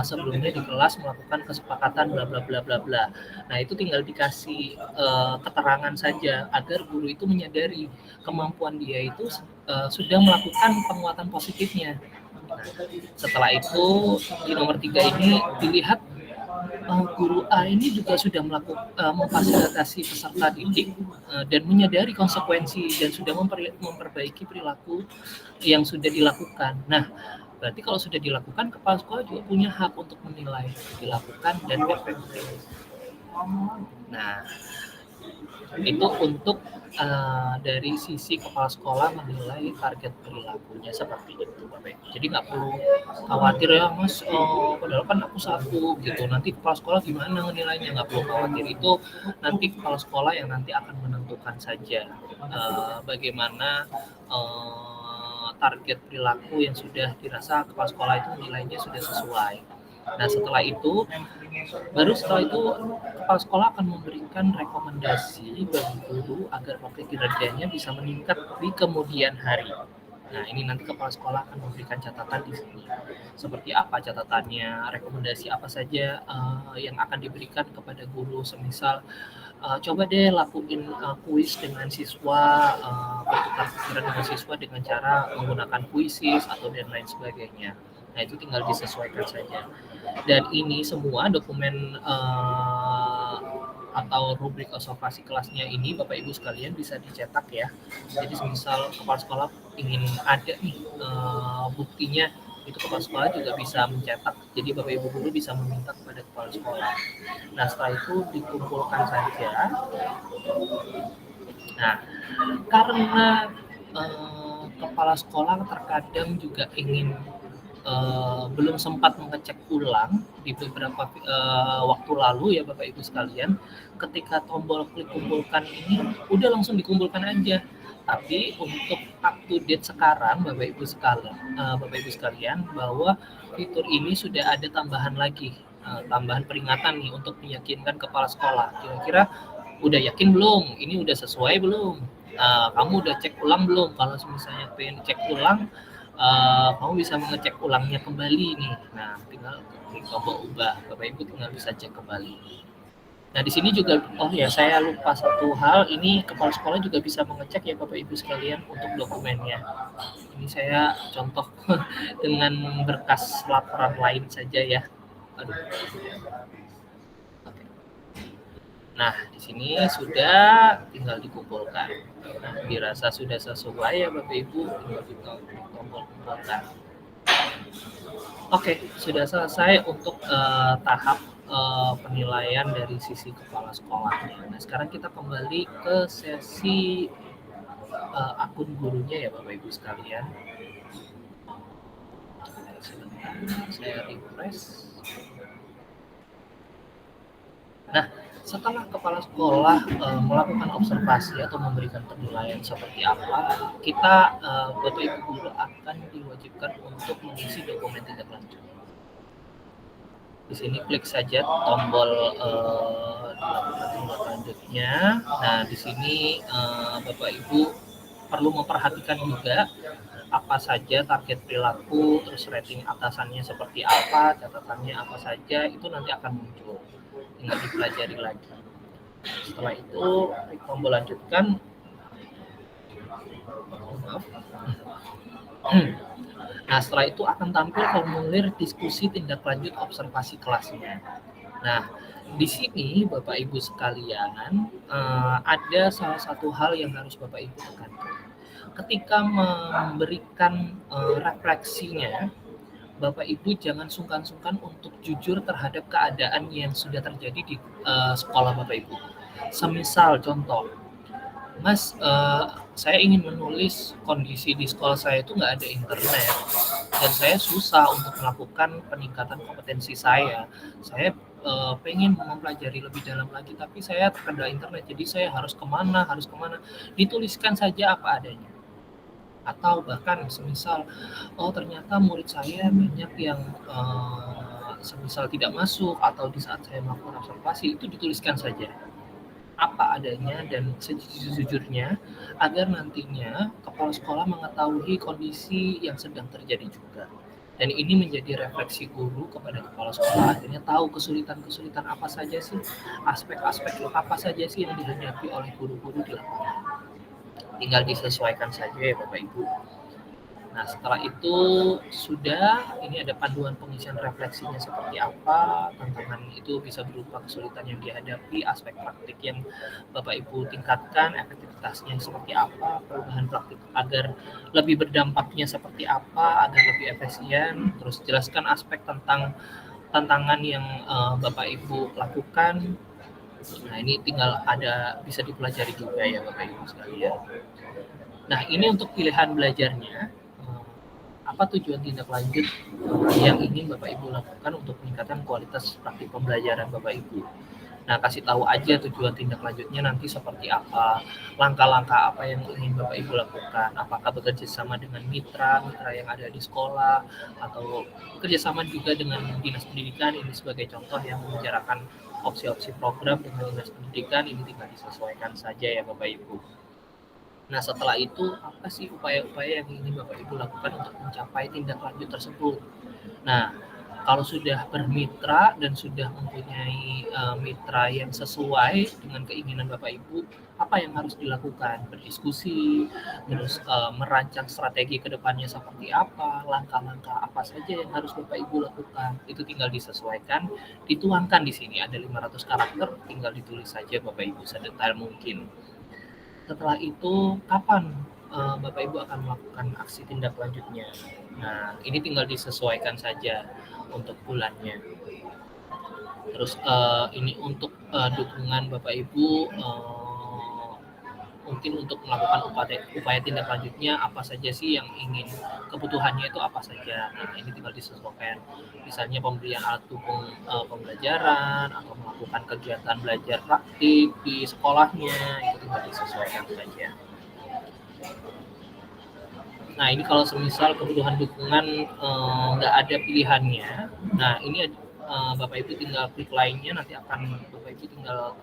sebelumnya di kelas melakukan kesepakatan bla bla bla bla bla. Nah itu tinggal dikasih keterangan saja agar guru itu menyadari kemampuan dia itu sudah melakukan penguatan positifnya. Nah, setelah itu di nomor 3 ini dilihat guru A ini juga sudah memfasilitasi peserta didik dan menyadari konsekuensi dan sudah memperbaiki perilaku yang sudah dilakukan. Nah, berarti kalau sudah dilakukan, kepala sekolah juga punya hak untuk menilai dilakukan dan efektif. Nah, itu untuk dari sisi kepala sekolah menilai target perilakunya seperti itu, Bapak. Jadi nggak perlu khawatir ya, Mas. Padahal kan aku satu gitu. Nanti kepala sekolah gimana menilainya? Nggak perlu khawatir. Itu nanti kepala sekolah yang nanti akan menentukan saja bagaimana target perilaku yang sudah dirasa kepala sekolah itu nilainya sudah sesuai. Nah setelah itu kepala sekolah akan memberikan rekomendasi bagi guru agar praktik kinerjanya bisa meningkat di kemudian hari. Nah ini nanti kepala sekolah akan memberikan catatan di sini. Seperti apa catatannya, rekomendasi apa saja yang akan diberikan kepada guru, semisal coba deh lakuin kuis dengan siswa, bertukar pikiran dengan siswa dengan cara menggunakan kuisis atau dan lain sebagainya. Nah itu tinggal disesuaikan saja. Dan ini semua dokumen atau rubrik observasi kelasnya ini Bapak Ibu sekalian bisa dicetak ya. Jadi misal kepala sekolah ingin ada nih buktinya, itu kepala sekolah juga bisa mencetak. Jadi Bapak Ibu guru bisa meminta kepada kepala sekolah. Nah setelah itu dikumpulkan saja. Nah karena kepala sekolah terkadang juga ingin belum sempat mengecek ulang di beberapa waktu lalu ya Bapak Ibu sekalian, ketika tombol klik kumpulkan ini udah langsung dikumpulkan aja. Tapi untuk up to date sekarang Bapak Ibu sekalian bahwa fitur ini sudah ada tambahan lagi, tambahan peringatan nih untuk meyakinkan kepala sekolah. Kira-kira udah yakin belum? Ini udah sesuai belum? Kamu udah cek ulang belum? Kalau misalnya pengen cek ulang, kamu bisa mengecek ulangnya kembali nih. Nah, tinggal klik tombol ubah. Bapak Ibu tinggal bisa cek kembali. Nah, di sini juga, saya lupa satu hal. Ini kepala sekolah juga bisa mengecek ya Bapak Ibu sekalian untuk dokumennya. Ini saya contoh dengan berkas laporan lain saja ya. Aduh. Nah, di sini sudah tinggal dikumpulkan. Nah, dirasa sudah sesuai ya Bapak Ibu, tinggal dikumpulkan. Oke, sudah selesai untuk tahap penilaian dari sisi kepala sekolahnya. Nah, sekarang kita kembali ke sesi akun gurunya ya Bapak Ibu sekalian. Sebentar, saya refresh. Nah, setelah kepala sekolah melakukan observasi atau memberikan penilaian seperti apa, kita Bapak Ibu guru akan diwajibkan untuk mengisi dokumen tindak lanjut. Di sini klik saja tombol tindak lanjutnya. Nah, di sini Bapak Ibu perlu memperhatikan juga apa saja target perilaku, terus rating atasannya seperti apa, catatannya apa saja, itu nanti akan muncul. Tinggal dipelajari lagi. Setelah itu tombol lanjutkan. Maaf. Nah, setelah itu akan tampil formulir diskusi tindak lanjut observasi kelasnya. Nah, di sini Bapak Ibu sekalian, ada salah satu hal yang harus Bapak Ibu tekankan. Ketika memberikan refleksinya, Bapak Ibu jangan sungkan-sungkan untuk jujur terhadap keadaan yang sudah terjadi di sekolah Bapak Ibu. Semisal contoh, Mas, saya ingin menulis kondisi di sekolah saya itu nggak ada internet dan saya susah untuk melakukan peningkatan kompetensi saya. Saya pengen mempelajari lebih dalam lagi, tapi saya terkendala internet, jadi saya harus kemana. Dituliskan saja apa adanya. Atau bahkan semisal, oh ternyata murid saya banyak yang semisal tidak masuk, atau di saat saya melakukan observasi, itu dituliskan saja apa adanya dan sejujurnya, agar nantinya kepala sekolah mengetahui kondisi yang sedang terjadi juga. Dan ini menjadi refleksi guru kepada kepala sekolah, akhirnya tahu kesulitan-kesulitan apa saja sih, aspek-aspek apa saja sih yang dihadapi oleh guru-guru di lapangan. Tinggal disesuaikan saja ya Bapak Ibu. Nah, setelah itu sudah, ini ada panduan pengisian refleksinya seperti apa, tantangan itu bisa berupa kesulitan yang dihadapi, aspek praktik yang Bapak Ibu tingkatkan, efektivitasnya seperti apa, perubahan praktik agar lebih berdampaknya seperti apa, agar lebih efisien, terus jelaskan aspek tentang tantangan yang Bapak Ibu lakukan. Nah, ini tinggal bisa dipelajari juga ya Bapak Ibu sekalian. Nah, ini untuk pilihan belajarnya. Apa tujuan tindak lanjut yang ingin Bapak Ibu lakukan untuk meningkatkan kualitas praktik pembelajaran Bapak Ibu. Nah, kasih tahu aja tujuan tindak lanjutnya nanti seperti apa, langkah-langkah apa yang ingin Bapak Ibu lakukan, apakah bekerja sama dengan mitra yang ada di sekolah, atau bekerja sama juga dengan dinas pendidikan, ini sebagai contoh yang membicarakan opsi-opsi program dengan dinas pendidikan, ini tinggal disesuaikan saja ya Bapak Ibu. Nah, setelah itu apa sih upaya-upaya yang ingin Bapak Ibu lakukan untuk mencapai tindak lanjut tersebut? Nah, kalau sudah bermitra dan sudah mempunyai mitra yang sesuai dengan keinginan Bapak Ibu, apa yang harus dilakukan? Berdiskusi, terus merancang strategi ke depannya seperti apa, langkah-langkah apa saja yang harus Bapak Ibu lakukan. Itu tinggal disesuaikan, dituangkan di sini. Ada 500 karakter, tinggal ditulis saja Bapak Ibu sedetail mungkin. Setelah itu, kapan Bapak Ibu akan melakukan aksi tindak lanjutnya? Nah, ini tinggal disesuaikan saja untuk bulannya. Terus ini untuk dukungan Bapak Ibu, mungkin untuk melakukan upaya tindak lanjutnya apa saja sih yang ingin, kebutuhannya itu apa saja. Nah, ini tinggal disesuaikan. Misalnya pemberian alat dukung pembelajaran, atau melakukan kegiatan belajar praktik di sekolahnya, itu tinggal disesuaikan saja. Nah, ini kalau semisal kebutuhan dukungan nggak ada pilihannya, nah ini Bapak Ibu tinggal klik lainnya, nanti akan Bapak Ibu tinggal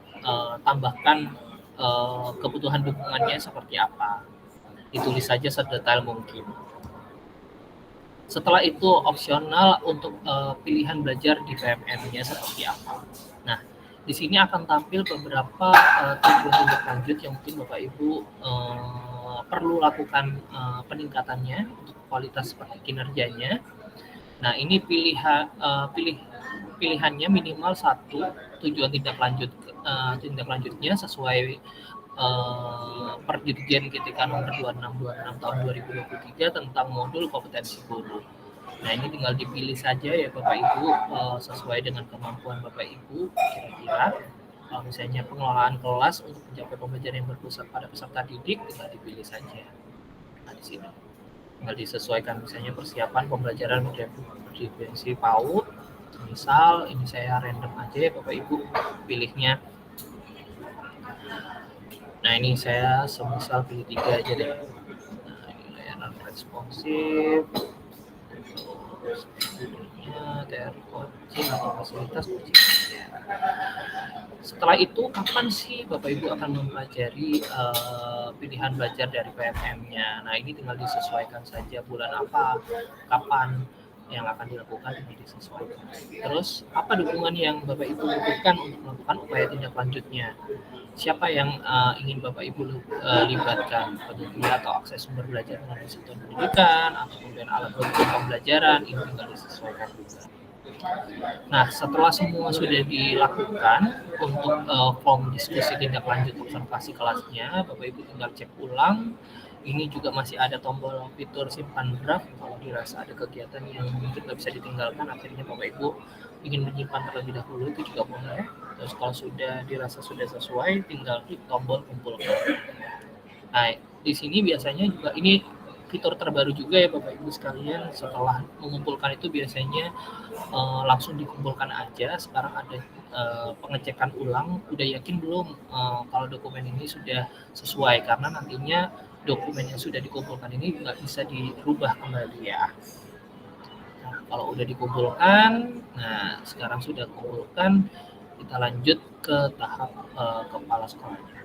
tambahkan kebutuhan dukungannya seperti apa. Ditulis saja sedetail mungkin. Setelah itu opsional untuk pilihan belajar di PMM-nya seperti apa. Nah, di sini akan tampil beberapa tujuan tindak lanjut yang mungkin Bapak Ibu perlu lakukan peningkatannya untuk kualitas kinerjanya. Nah, ini pilihannya minimal 1 tujuan tindak lanjutnya sesuai Perdirjen GTK nomor 2626 tahun 2023 tentang modul kompetensi guru. Nah, ini tinggal dipilih saja ya Bapak Ibu sesuai dengan kemampuan Bapak Ibu kira-kira. Kalau misalnya pengelolaan kelas untuk mencapai pembelajaran yang berpusat pada peserta didik, tinggal dipilih saja. Nah, di sini tinggal disesuaikan, misalnya persiapan pembelajaran berdimensi PAUD. Misal ini saya random aja ya Bapak Ibu pilihnya. Nah, ini saya semisal pilih 3 aja deh. Nah, ini layanan responsif, terus TR coaching atau fasilitas coaching. Setelah itu, kapan sih Bapak Ibu akan mempelajari pilihan belajar dari PMM-nya? Nah, ini tinggal disesuaikan saja bulan apa, kapan. yang akan dilakukan ini disesuaikan. Terus apa dukungan yang Bapak Ibu butuhkan untuk melakukan upaya tindak lanjutnya? Siapa yang ingin Bapak Ibu libatkan, penyedia atau akses sumber belajar melalui satuan pendidikan atau kemudian alat bantu pembelajaran, ini tinggal disesuaikan juga. Nah, setelah semua sudah dilakukan untuk form diskusi tindak lanjut observasi kelasnya, Bapak Ibu tinggal cek ulang. Ini juga masih ada tombol fitur simpan draft. Kalau dirasa ada kegiatan yang mungkin nggak bisa ditinggalkan, akhirnya Bapak Ibu ingin menyimpan terlebih dahulu, itu juga boleh. Terus kalau sudah dirasa sudah sesuai, tinggal klik tombol kumpulkan. Nah, di sini biasanya juga ini fitur terbaru juga ya Bapak Ibu sekalian. Setelah mengumpulkan itu biasanya langsung dikumpulkan aja. Sekarang ada pengecekan ulang, udah yakin belum kalau dokumen ini sudah sesuai, karena nantinya dokumen yang sudah dikumpulkan ini nggak bisa dirubah kembali ya. Nah, kalau udah dikumpulkan, nah sekarang sudah kumpulkan, kita lanjut ke tahap kepala sekolahnya.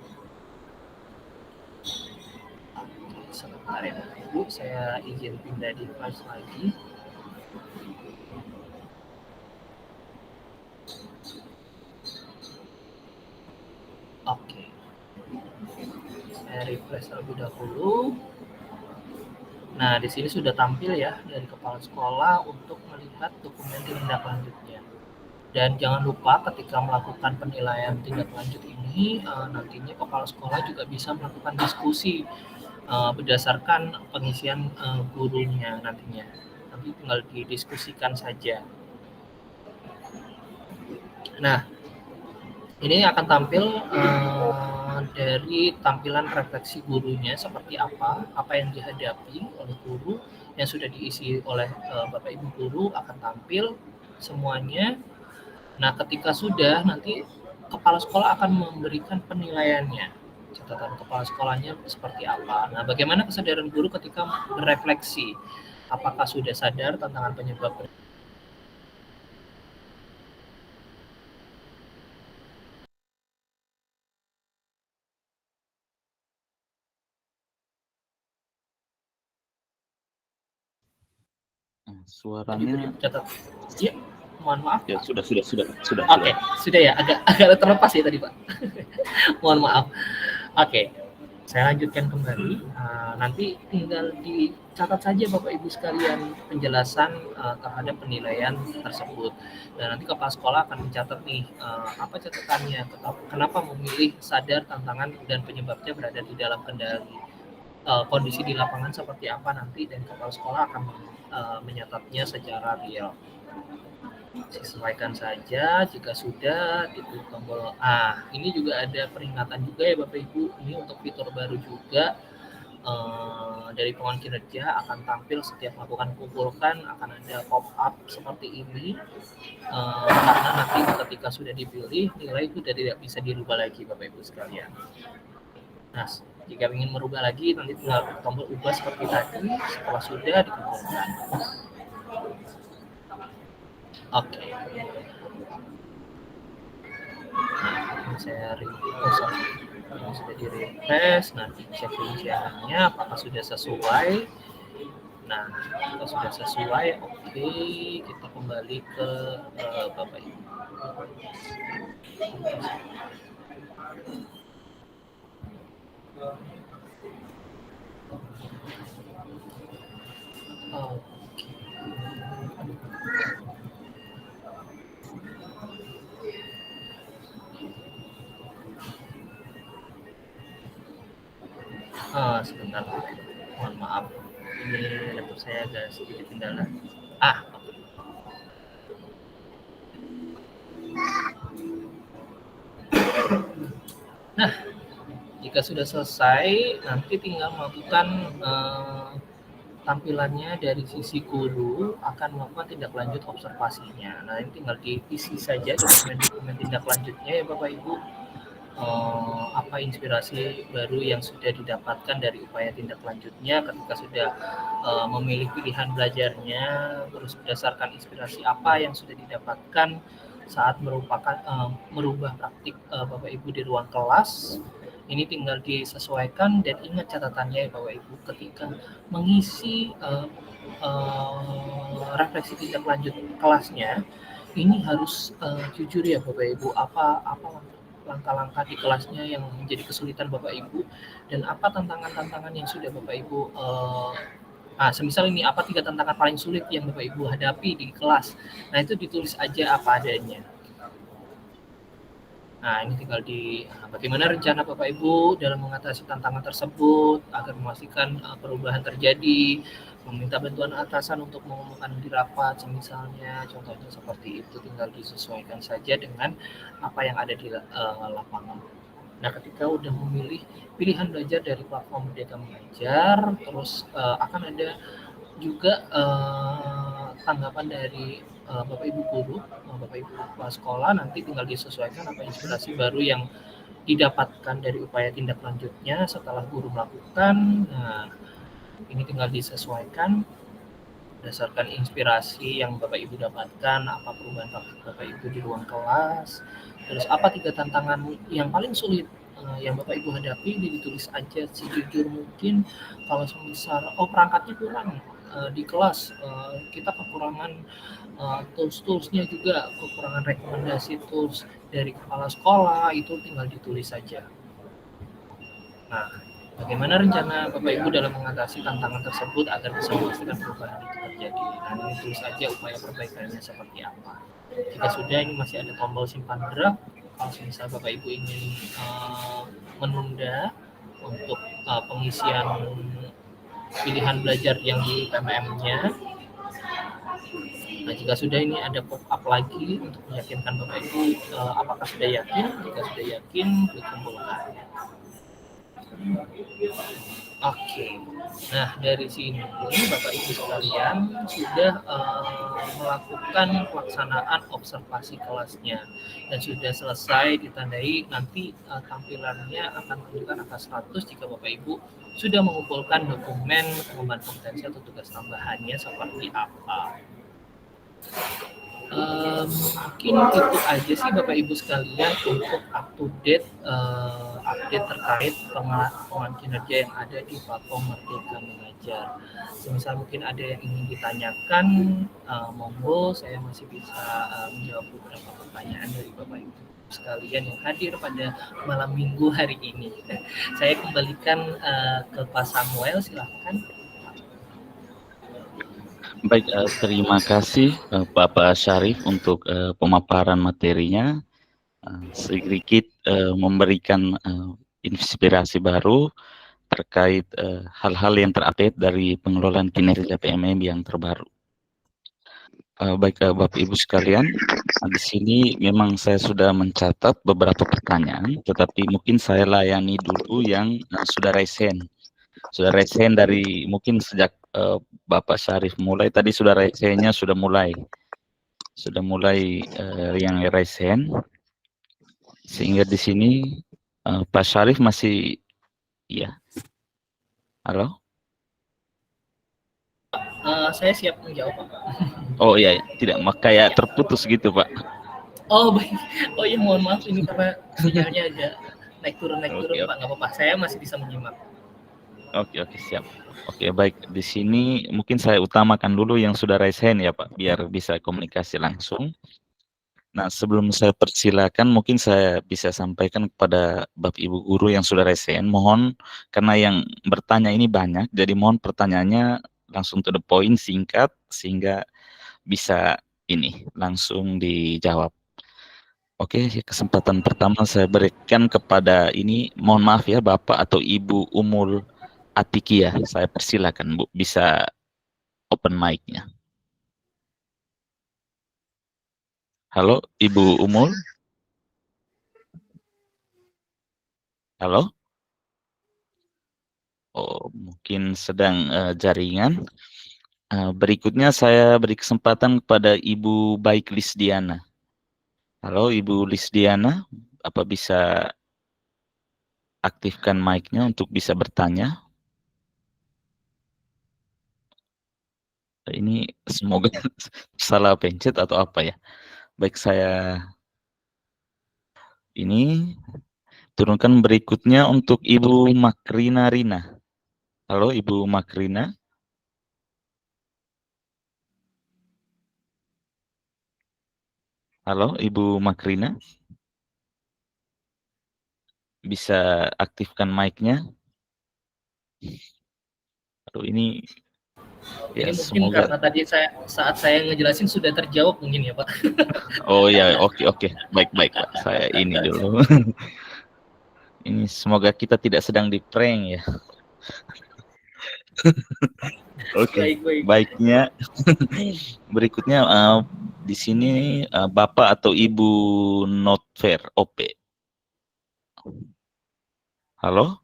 Sebentar ya Bapak Ibu, saya izin pindah device lagi. Oke, saya refresh terlebih dahulu. Nah, di sini sudah tampil ya dari kepala sekolah untuk melihat dokumen tindak lanjutnya. Dan jangan lupa ketika melakukan penilaian tindak lanjut ini, nantinya kepala sekolah juga bisa melakukan diskusi berdasarkan pengisian gurunya nantinya. Nanti tinggal didiskusikan saja. Nah, ini akan tampil dari tampilan refleksi gurunya seperti apa yang dihadapi oleh guru, yang sudah diisi oleh Bapak Ibu guru akan tampil semuanya. Nah, ketika sudah, nanti kepala sekolah akan memberikan penilaiannya. Catatan kepala sekolahnya seperti apa. Nah, bagaimana kesadaran guru ketika berefleksi? Apakah sudah sadar tantangan penyebab
Suaranya
catat? Iya, mohon maaf.
ya sudah.
Oke, sudah ya, agak terlepas ya tadi Pak. Mohon maaf. Oke, saya lanjutkan kembali. Nanti tinggal dicatat saja Bapak Ibu sekalian penjelasan terhadap penilaian tersebut. Dan nanti kepala sekolah akan mencatat nih apa catatannya, kenapa memilih sadar tantangan dan penyebabnya berada di dalam kendali. Kondisi di lapangan seperti apa nanti, dan kepala sekolah akan menyatatnya secara real. Sesuaikan saja jika sudah diklik tombol ini juga ada peringatan juga ya Bapak Ibu, ini untuk fitur baru juga dari pengawasan kinerja akan tampil setiap melakukan kumpulkan, akan ada pop up seperti ini karena nanti ketika sudah dipilih nilai itu tidak bisa dirubah lagi Bapak Ibu sekalian. Nah, jika ingin merubah lagi nanti tinggal tombol ubah seperti tadi setelah sudah dikumpulkan. Oke. Nah, saya ini sudah di refresh. Nanti cek rinciannya apakah sudah sesuai. Nah, kalau sudah sesuai, oke, kita kembali ke Bapak Ibu. Sebentar, mohon maaf, ini laptop saya agak sedikit kendala. Oke. Nah, jika sudah selesai, nanti tinggal melakukan tampilannya dari sisi guru akan melakukan tindak lanjut observasinya. Nah, ini tinggal diisi saja dokumen tindak lanjutnya ya Bapak Ibu. Apa inspirasi baru yang sudah didapatkan dari upaya tindak lanjutnya ketika sudah memilih pilihan belajarnya, terus berdasarkan inspirasi apa yang sudah didapatkan saat merubah praktik Bapak Ibu di ruang kelas, Ini tinggal disesuaikan dan ingat catatannya ya Bapak Ibu ketika mengisi refleksi tindak lanjut kelasnya, ini harus jujur ya Bapak Ibu, apa langkah-langkah di kelasnya yang menjadi kesulitan Bapak Ibu, dan apa tantangan-tantangan yang sudah Bapak Ibu semisal ini apa 3 tantangan paling sulit yang Bapak Ibu hadapi di kelas. Nah, itu ditulis aja apa adanya. Nah, ini tinggal bagaimana rencana Bapak Ibu dalam mengatasi tantangan tersebut agar memastikan perubahan terjadi, meminta bantuan atasan untuk mengumumkan di rapat, misalnya contohnya seperti itu, tinggal disesuaikan saja dengan apa yang ada di lapangan. Nah, ketika udah memilih pilihan belajar dari platform Merdeka Mengajar, terus akan ada juga tanggapan dari Bapak Ibu guru, Bapak Ibu kepala sekolah, nanti tinggal disesuaikan apa inspirasi baru yang didapatkan dari upaya tindak lanjutnya setelah guru melakukan. Nah, ini tinggal disesuaikan berdasarkan inspirasi yang Bapak Ibu dapatkan, apa perubahan Bapak Ibu di ruang kelas, terus apa 3 tantangan yang paling sulit yang Bapak Ibu hadapi, ditulis aja sejujur mungkin. Kalau semisal perangkatnya kurang di kelas, kita kekurangan tools-toolsnya juga, kekurangan rekomendasi tools dari kepala sekolah, itu tinggal ditulis saja. Nah, bagaimana rencana Bapak Ibu dalam mengatasi tantangan tersebut agar bisa memastikan perubahan itu terjadi? Nah, ini tulis aja upaya perbaikannya seperti apa. Jika sudah, ini masih ada tombol simpan draft. Kalau misalnya Bapak Ibu ingin menunda untuk pengisian pilihan belajar yang di PMM-nya. Nah, jika sudah, ini ada pop-up lagi untuk meyakinkan Bapak Ibu apakah sudah yakin. Jika sudah yakin, klik tombol A. Oke, nah dari sini Bapak Ibu sekalian sudah melakukan pelaksanaan observasi kelasnya dan sudah selesai ditandai. Nanti tampilannya akan menunjukkan angka 100 jika Bapak Ibu sudah mengumpulkan dokumen pengembangan kompetensi atau tugas tambahannya seperti apa. Mungkin itu aja sih Bapak Ibu sekalian untuk up to date update terkait pengalaman kinerja yang ada di platform Merdeka Mengajar. Semisal mungkin ada yang ingin ditanyakan, monggo, saya masih bisa menjawab beberapa pertanyaan dari Bapak Ibu sekalian yang hadir pada malam minggu hari ini. Saya kembalikan ke Pak Samuel, silahkan.
Baik, terima kasih Bapak Syarif untuk pemaparan materinya. Sedikit memberikan inspirasi baru terkait hal-hal yang terupdate dari pengelolaan kinerja PMM yang terbaru. Baik Bapak Ibu sekalian, di sini memang saya sudah mencatat beberapa pertanyaan, tetapi mungkin saya layani dulu yang sudah resen. Sudah resen dari mungkin sejak Bapak Syarif mulai tadi, sudah resennya sudah mulai yang resen, sehingga di sini Pak Syarif masih ya. Halo?
Saya siap menjawab, Pak.
Oh iya, tidak, kayak terputus gitu Pak.
Oh baik, oh iya mohon maaf, ini karena sinyalnya agak naik turun
Okay.
Pak, nggak apa-apa, saya masih bisa menyimak.
Oke, siap. Oke, baik, di sini mungkin saya utamakan dulu yang sudah raise hand ya Pak, biar bisa komunikasi langsung. Nah, sebelum saya persilakan, mungkin saya bisa sampaikan kepada Bapak Ibu guru yang sudah raise hand, mohon, karena yang bertanya ini banyak, jadi mohon pertanyaannya langsung to the point, singkat, sehingga bisa ini langsung dijawab. Oke, kesempatan pertama saya berikan kepada ini, mohon maaf ya Bapak atau Ibu Umul Atikia, saya persilakan Bu, bisa open mic-nya. Halo, Ibu Umul? Halo? Oh, mungkin sedang jaringan. Berikutnya saya beri kesempatan kepada Ibu Baik Lisdiana. Halo, Ibu Lisdiana, apa bisa aktifkan mic-nya untuk bisa bertanya? Ini semoga salah pencet atau apa ya. Baik, saya ini turunkan berikutnya untuk Ibu Makrina Rina. Halo Ibu Makrina. Halo Ibu Makrina. Bisa aktifkan mic-nya. Aduh, ini
Ini
ya
mungkin
semoga.
karena tadi saat saya ngejelasin sudah terjawab mungkin ya Pak.
Oh ya, oke. Baik Pak. Saya ini dulu. Ini semoga kita tidak sedang di-prank ya. Oke,
Baik.
baiknya. Berikutnya di sini Bapak atau Ibu Notfer OP. Halo?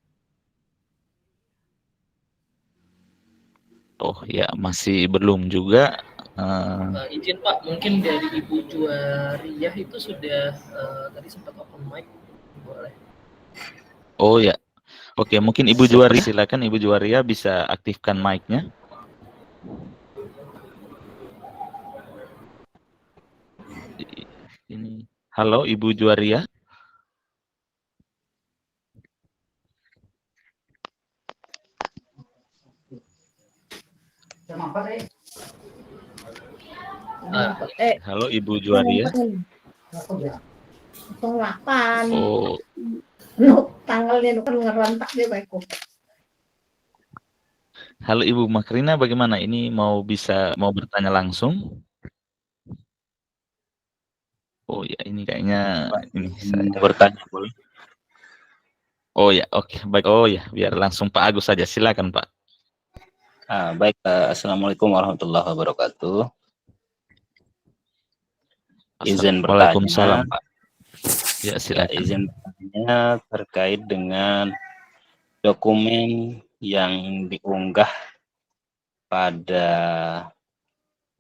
Oh ya, masih belum juga.
Izin Pak, mungkin dari Ibu Juwariah itu sudah tadi sempat open mic, boleh.
Oh ya, oke. Mungkin Ibu Juwaria, silakan Ibu Juwaria bisa aktifkan mic-nya. Ini, halo Ibu Juwaria. Halo Ibu Juwaria.
08.
Oh,
Tanggalnya kan ngerontak dia baikku.
halo Ibu Makrina, bagaimana? Ini mau bertanya langsung? Oh ya, ini kayaknya ini saya
bertanya boleh?
Oh ya, oke, baik. Oh ya, biar langsung Pak Agus saja. Silakan Pak.
Baik, Assalamualaikum warahmatullahi wabarakatuh. Izin
Waalaikumsalam
bertanya,
Pak. Ya,
ya,
silakan.
izin bertanya terkait dengan dokumen yang diunggah pada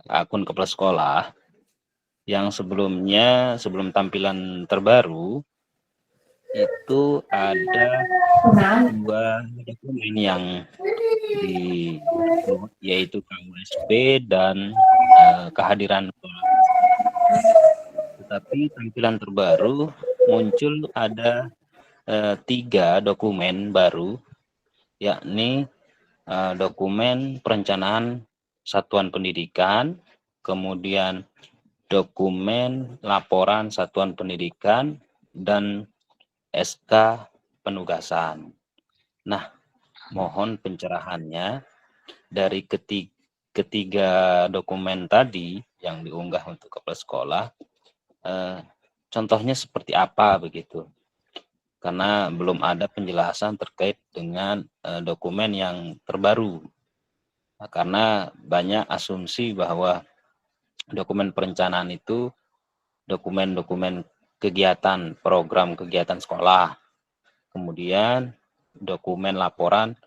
akun kepala sekolah yang sebelumnya, sebelum tampilan terbaru, itu ada 2 dokumen yang yaitu KUSP dan kehadiran. Tetapi tampilan terbaru muncul ada 3 dokumen baru, yakni dokumen perencanaan satuan pendidikan, kemudian dokumen laporan satuan pendidikan, dan SK penugasan. Nah, mohon pencerahannya dari ketiga dokumen tadi yang diunggah untuk kepala sekolah, contohnya seperti apa begitu? Karena belum ada penjelasan terkait dengan dokumen yang terbaru. Nah, karena banyak asumsi bahwa dokumen perencanaan itu dokumen-dokumen kegiatan, program kegiatan sekolah. Kemudian dokumen laporan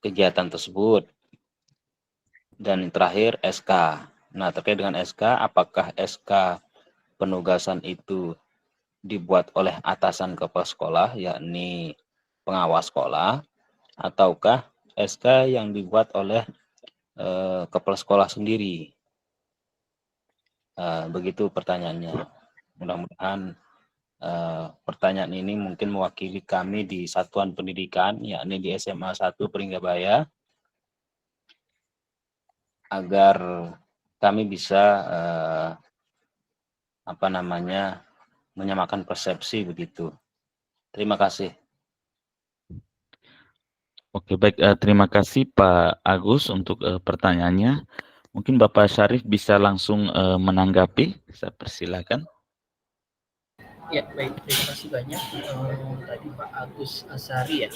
kegiatan tersebut. Dan terakhir SK. Nah, terkait dengan SK, apakah SK penugasan itu dibuat oleh atasan kepala sekolah, yakni pengawas sekolah, ataukah SK yang dibuat oleh kepala sekolah sendiri? Begitu pertanyaannya. Mudah-mudahan pertanyaan ini mungkin mewakili kami di satuan pendidikan, yakni di SMA 1 Pringgabaya, agar kami bisa menyamakan persepsi begitu. Terima kasih.
Oke, baik. Terima kasih Pak Agus untuk pertanyaannya. Mungkin Bapak Syarif bisa langsung menanggapi. Saya persilakan.
Ya, baik. Terima kasih banyak. Tadi Pak Agus Asari ya.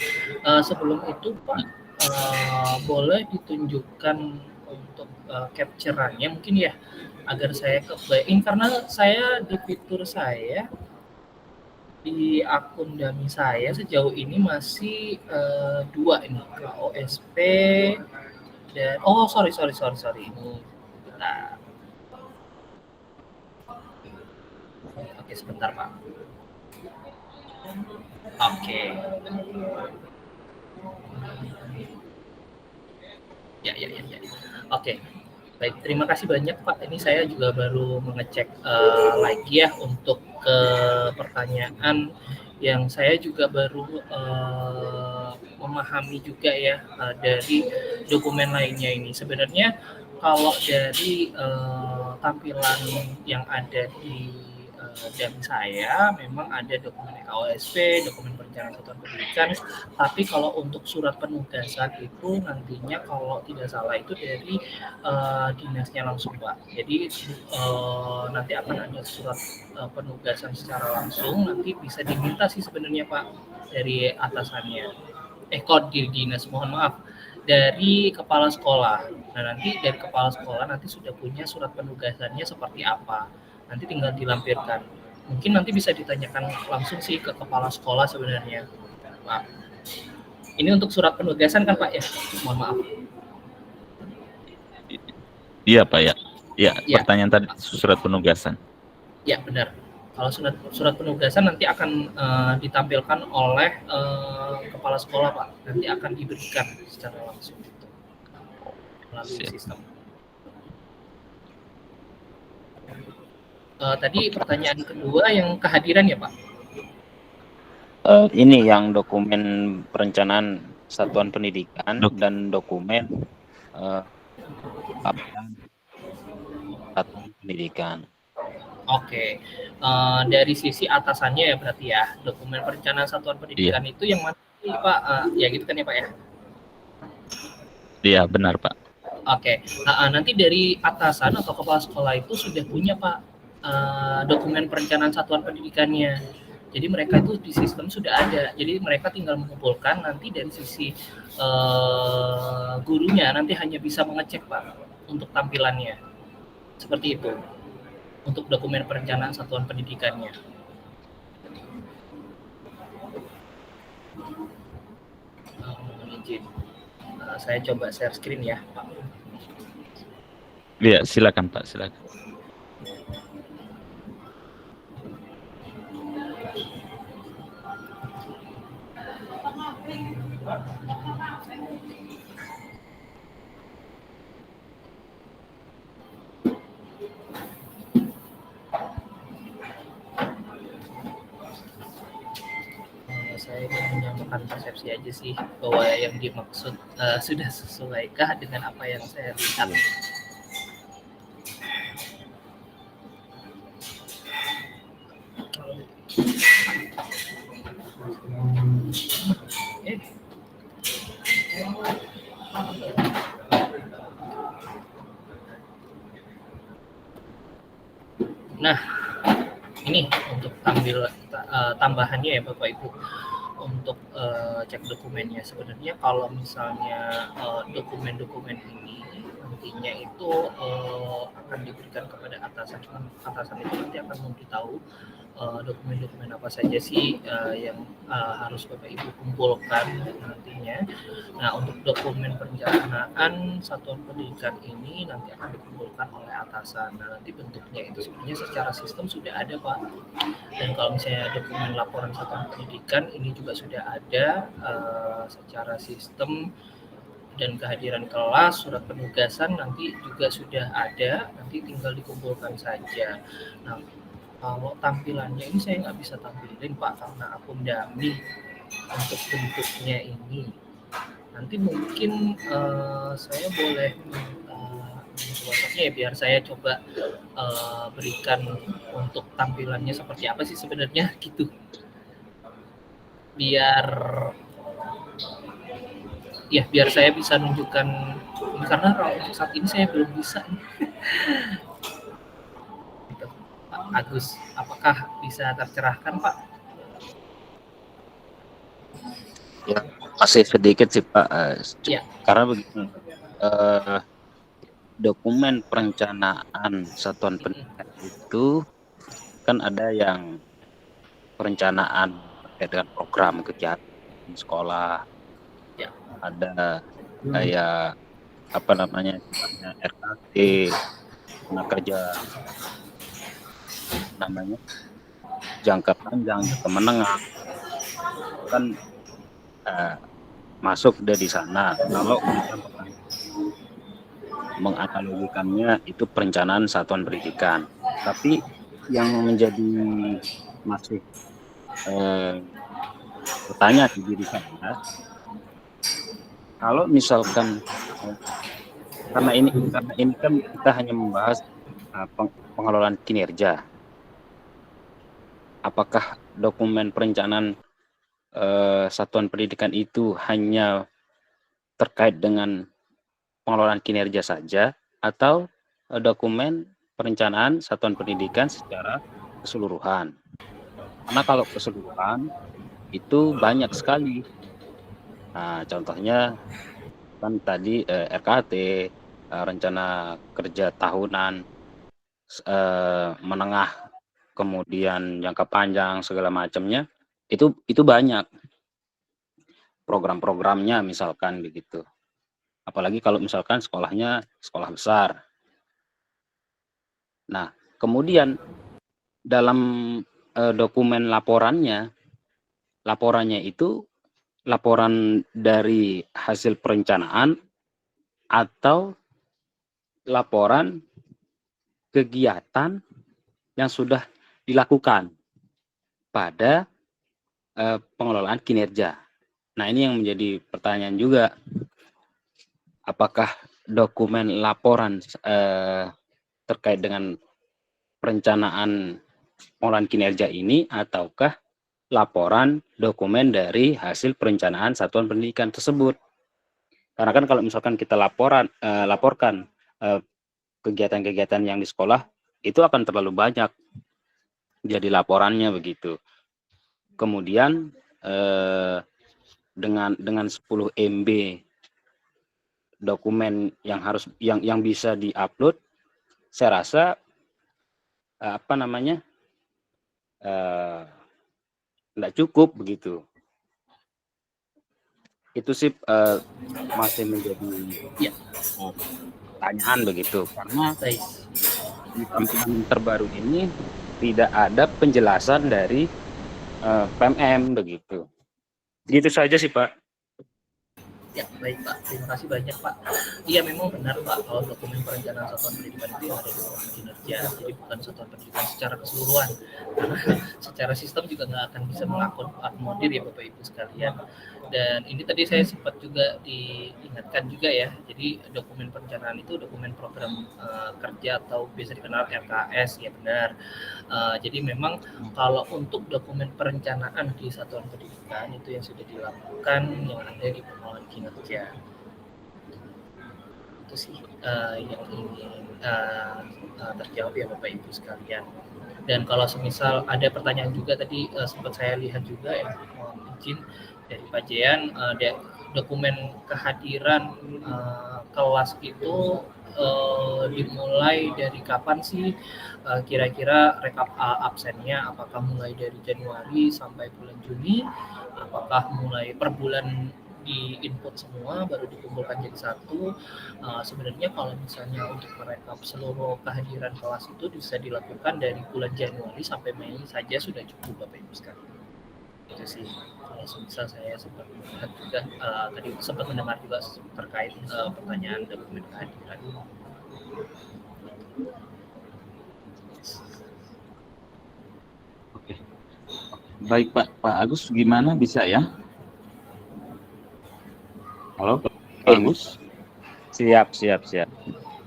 Sebelum itu Pak, boleh ditunjukkan untuk capture-annya mungkin ya, agar saya kebayain, karena saya di fitur saya di akun dummy saya sejauh ini masih 2 ini, KOSP dan sorry ini bentar. Oke, sebentar Pak. Oke. Ya. Oke. Baik, terima kasih banyak Pak. Ini saya juga baru mengecek lagi ya untuk ke pertanyaan yang saya juga baru memahami juga ya dari dokumen lainnya ini. Sebenarnya kalau dari tampilan yang ada di dan saya memang ada dokumen KOSP, dokumen perencanaan satuan pendidikan, tapi kalau untuk surat penugasan itu nantinya kalau tidak salah itu dari dinasnya langsung Pak. Jadi nanti akan ada surat penugasan secara langsung, nanti bisa diminta sih sebenarnya Pak dari atasannya. Kok di dinas, mohon maaf, dari kepala sekolah. Nah nanti dari kepala sekolah nanti sudah punya surat penugasannya seperti apa. Nanti tinggal dilampirkan. Mungkin nanti bisa ditanyakan langsung sih ke kepala sekolah sebenarnya, Pak. Ini untuk surat penugasan kan Pak ya? Mohon maaf.
Iya Pak ya. Ya,
Ya.
pertanyaan tadi surat penugasan.
Ya benar. Kalau surat penugasan nanti akan ditampilkan oleh kepala sekolah Pak. Nanti akan diberikan secara langsung gitu, melalui sistem. Tadi pertanyaan kedua yang kehadiran ya Pak?
Ini yang dokumen perencanaan satuan pendidikan dan dokumen satuan pendidikan.
Oke, dari sisi atasannya ya berarti ya, dokumen perencanaan satuan pendidikan itu yang mana sih Pak? Ya gitu kan ya Pak ya?
Iya benar Pak.
Oke, nanti dari atasan atau kepala sekolah itu sudah punya Pak dokumen perencanaan satuan pendidikannya. Jadi mereka itu di sistem sudah ada. Jadi mereka tinggal mengumpulkan, nanti dari sisi gurunya nanti hanya bisa mengecek Pak untuk tampilannya. Seperti itu. Untuk dokumen perencanaan satuan pendidikannya. Mohon izin. Saya coba share screen ya Pak.
Iya, silakan Pak, silakan.
Saya ingin menyamakan persepsi aja sih bahwa yang dimaksud sudah sesuaikah dengan apa yang saya lihat. Nah, ini untuk tambahannya ya Bapak Ibu, untuk cek dokumennya. Sebenarnya kalau misalnya dokumen-dokumen ini nantinya itu akan diberikan kepada atasan itu nanti akan memberitahu dokumen-dokumen apa saja sih yang harus Bapak Ibu kumpulkan nantinya. Nah, untuk dokumen perencanaan satuan pendidikan ini nanti akan dikumpulkan oleh atasan. Nah, nanti bentuknya itu sebenarnya secara sistem sudah ada Pak. Dan kalau misalnya dokumen laporan satuan pendidikan ini juga sudah ada secara sistem, dan kehadiran kelas, surat penugasan nanti juga sudah ada, nanti tinggal dikumpulkan saja. Nah, kalau tampilannya ini saya nggak bisa tampilin Pak karena akun dummy untuk bentuknya ini. Nanti mungkin saya boleh minta WhatsApp-nya ya, biar saya coba berikan untuk tampilannya seperti apa sih sebenarnya gitu. Biar saya bisa nunjukkan ini, karena untuk saat ini saya belum bisa. Gitu. Pak Agus, apakah bisa tercerahkan Pak?
Ya, masih sedikit sih Pak.
Ya.
Karena begini, dokumen perencanaan satuan pendidikan itu kan ada yang perencanaan terkait dengan program kegiatan sekolah.
Ya.
Ada kayak apa namanya RKT, kerja namanya jangka panjang, jangka menengah kan masuk dari sana. Kalau menganalogikannya itu perencanaan satuan pendidikan. Tapi yang menjadi masih bertanya di diri saya, kalau misalkan karena ini kan kita hanya membahas pengelolaan kinerja, apakah dokumen perencanaan satuan pendidikan itu hanya terkait dengan pengelolaan kinerja saja atau dokumen perencanaan satuan pendidikan secara keseluruhan? Karena kalau keseluruhan itu banyak sekali. Nah, contohnya kan tadi RKT, rencana kerja tahunan, menengah, kemudian jangka panjang segala macamnya, itu banyak program-programnya misalkan begitu. Apalagi kalau misalkan sekolahnya sekolah besar. Nah, kemudian dalam dokumen laporannya itu laporan dari hasil perencanaan atau laporan kegiatan yang sudah dilakukan pada pengelolaan kinerja. Nah, ini yang menjadi pertanyaan juga. Apakah dokumen laporan terkait dengan perencanaan pengelolaan kinerja ini ataukah laporan dokumen dari hasil perencanaan satuan pendidikan tersebut? Karena kan kalau misalkan kita laporkan kegiatan-kegiatan yang di sekolah itu akan terlalu banyak jadi laporannya begitu. Kemudian dengan 10 MB dokumen yang bisa diupload, saya rasa nggak cukup begitu. Itu sih masih menjadi pertanyaan begitu, karena di tampilan terbaru ini tidak ada penjelasan dari PMM begitu. Gitu saja sih Pak.
Ya, baik Pak. Terima kasih banyak Pak. Iya, memang benar Pak, kalau dokumen perencanaan satuan pendidikan itu ada dokumen kinerja, jadi bukan satuan pendidikan secara keseluruhan. Karena secara sistem juga nggak akan bisa mengakomodir ya Bapak Ibu sekalian. Dan ini tadi saya sempat juga diingatkan juga ya, jadi dokumen perencanaan itu dokumen program kerja atau biasa dikenal RKS, ya benar. Jadi memang kalau untuk dokumen perencanaan di satuan pendidikan itu yang sudah dilakukan yang ada di pengelolaan kinerja. Itu sih yang ingin terjawab ya Bapak Ibu sekalian. Dan kalau semisal ada pertanyaan juga tadi sempat saya lihat juga ya, mohon izin dari Pak Jean, dokumen kehadiran kelas itu dimulai dari kapan sih kira-kira rekap absennya, apakah mulai dari Januari sampai bulan Juni, apakah mulai per bulan di input semua baru dikumpulkan jadi satu. Sebenarnya kalau misalnya untuk merekap seluruh kehadiran kelas itu bisa dilakukan dari bulan Januari sampai Mei saja sudah cukup Bapak Ibu sekalian. Itu sih kalau bisa saya sempat melihat juga tadi sempat mendengar juga terkait pertanyaan dokumen kehadiran.
Oke. Baik Pak Agus, gimana bisa ya? Halo Pak Agus?
Siap.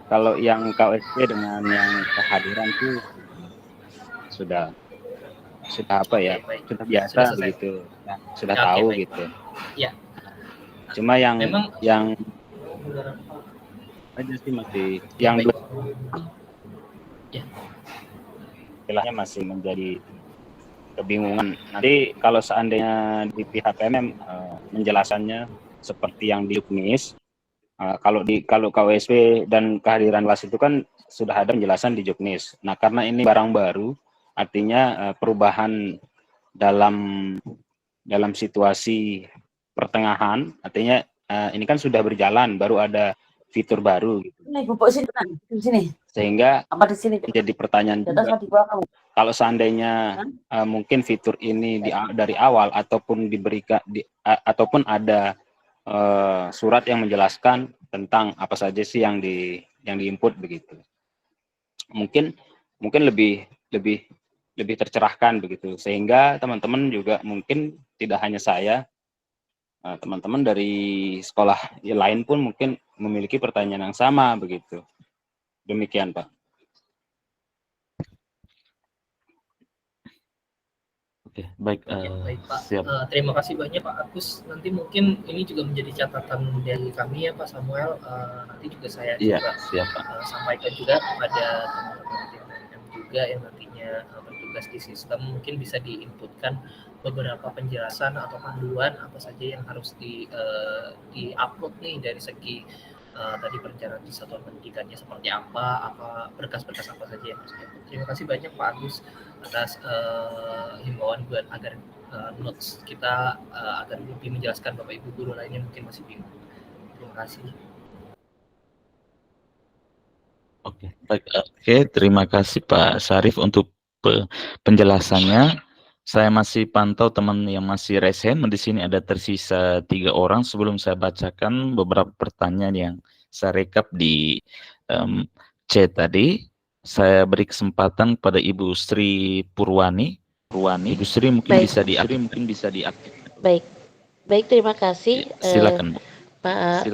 Kalau yang KOSP dengan yang kehadiran itu sudah apa ya, sudah biasa begitu, sudah tahu baik. Gitu.
Ya.
Cuma yang
memang
yang aja sih masih yang dua istilahnya masih menjadi kebingungan. Nanti kalau seandainya di pihak PMM menjelasannya seperti yang di Juknis, kalau KWSP dan kehadiran kelas itu kan sudah ada penjelasan di Juknis. Nah, karena ini barang baru, artinya perubahan dalam situasi pertengahan, artinya ini kan sudah berjalan, baru ada fitur baru gitu.
Sini.
Sehingga
Apa di sini?
jadi pertanyaan juga, kalau seandainya mungkin fitur ini dari awal ataupun ataupun ada surat yang menjelaskan tentang apa saja sih yang di-input begitu. Mungkin lebih tercerahkan begitu, sehingga teman-teman juga mungkin tidak hanya saya, teman-teman dari sekolah lain pun mungkin memiliki pertanyaan yang sama begitu. Demikian, Pak.
Oke, baik,
Baik Pak.
siap.
Terima kasih banyak Pak Agus. Nanti mungkin ini juga menjadi catatan dari kami ya Pak Samuel. Nanti juga saya
Iya,
juga
siap, Pak.
sampaikan juga kepada teman-teman tim PNM juga yang nantinya bertugas di sistem, mungkin bisa diinputkan beberapa penjelasan atau panduan apa saja yang harus di-upload nih dari segi tadi perencanaan di satuan pendidikannya seperti apa berkas-berkas apa saja yang harus diupload. Terima kasih banyak Pak Agus atas himbauan buat agar notes kita agar lebih menjelaskan Bapak Ibu guru lainnya mungkin masih bingung. Terima kasih.
Oke, baik. Oke, terima kasih Pak Syarif untuk penjelasannya. Saya masih pantau teman yang masih resen. Di sini ada tersisa 3 orang. Sebelum saya bacakan beberapa pertanyaan yang saya rekap di chat tadi, saya beri kesempatan kepada Ibu Sri Purwani. Ibu Sri mungkin bisa diaktifkan.
Baik, terima kasih.
Silakan, Bu.
Pak.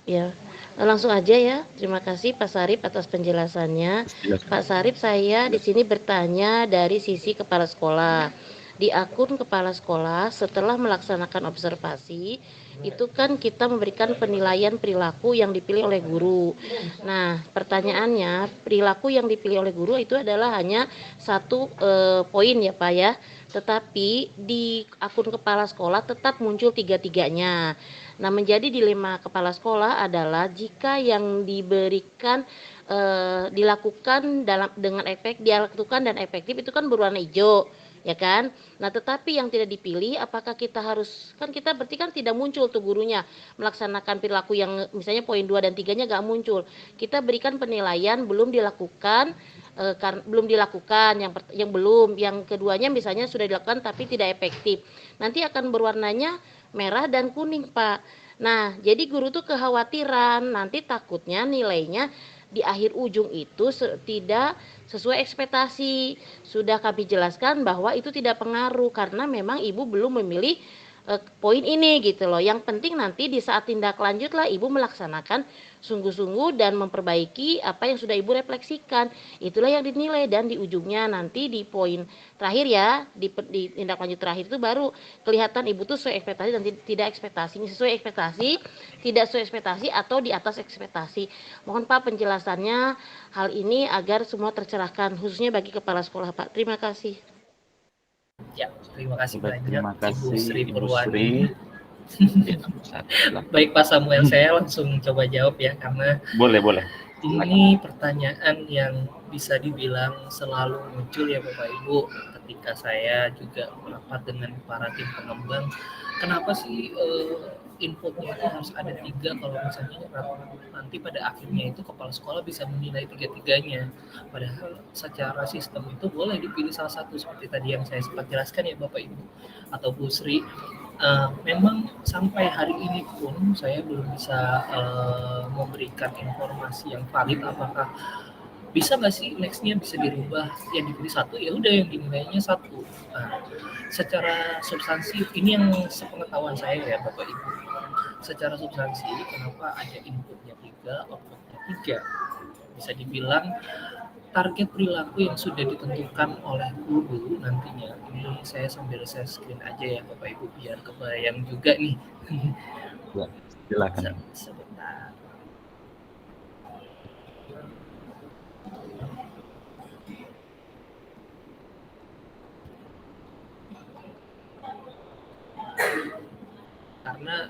Ya, langsung aja ya. Terima kasih Pak Sarip atas penjelasannya.
Silakan.
Pak Sarip, saya di sini bertanya dari sisi kepala sekolah. Di akun kepala sekolah setelah melaksanakan observasi itu kan kita memberikan penilaian perilaku yang dipilih oleh guru. Nah, pertanyaannya, perilaku yang dipilih oleh guru itu adalah hanya 1 poin ya Pak ya. Tetapi di akun kepala sekolah tetap muncul 3-tiganya. Nah, menjadi dilema kepala sekolah adalah jika yang diberikan dilakukan dan efektif itu kan berwarna hijau, ya kan? Nah, tetapi yang tidak dipilih, apakah kita harus, kan kita berarti kan tidak muncul tuh gurunya melaksanakan perilaku yang misalnya poin 2 dan 3-nya nggak muncul. Kita berikan penilaian belum dilakukan, yang keduanya misalnya sudah dilakukan tapi tidak efektif. Nanti akan berwarnanya merah dan kuning, Pak. Nah, jadi guru tuh kekhawatiran nanti takutnya nilainya di akhir ujung itu tidak sesuai ekspektasi. Sudah kami jelaskan bahwa itu tidak pengaruh karena memang ibu belum memilih poin ini gitu loh. Yang penting nanti di saat tindak lanjut lah ibu melaksanakan sungguh-sungguh dan memperbaiki apa yang sudah ibu refleksikan. Itulah yang dinilai dan di ujungnya nanti di poin terakhir ya, di tindak lanjut terakhir itu baru kelihatan ibu tuh sesuai ekspektasi dan tidak ekspektasi. Sesuai ekspektasi, tidak sesuai ekspektasi atau di atas ekspektasi. Mohon Pak penjelasannya hal ini agar semua tercerahkan khususnya bagi kepala sekolah Pak. Terima kasih.
Ya, terima kasih banyak
Terima kasih,
Ibu Sri
Ibu
Purwani.
Sri.
Baik Pak Samuel, saya langsung coba jawab ya karena
Boleh.
ini pertanyaan yang bisa dibilang selalu muncul ya Bapak Ibu ketika saya juga merapat dengan para tim pengembang. Kenapa sih inputnya itu harus ada 3 kalau misalnya nanti pada akhirnya itu kepala sekolah bisa menilai 3-tiganya. Padahal secara sistem itu boleh dipilih salah satu seperti tadi yang saya sempat jelaskan ya Bapak Ibu atau Bu Sri. Memang sampai hari ini pun saya belum bisa memberikan informasi yang valid apakah bisa nggak sih nextnya bisa dirubah yang dipilih 1 ya udah yang dinilainya 1. Nah, secara substansi ini yang sepengetahuan saya ya Bapak Ibu, secara substansi kenapa ada inputnya 3, outputnya 3, bisa dibilang target perilaku yang sudah ditentukan oleh guru nantinya. Ini saya sambil share screen aja ya Bapak Ibu biar kebayang juga nih.
Ya, silakan.
Sebentar. Karena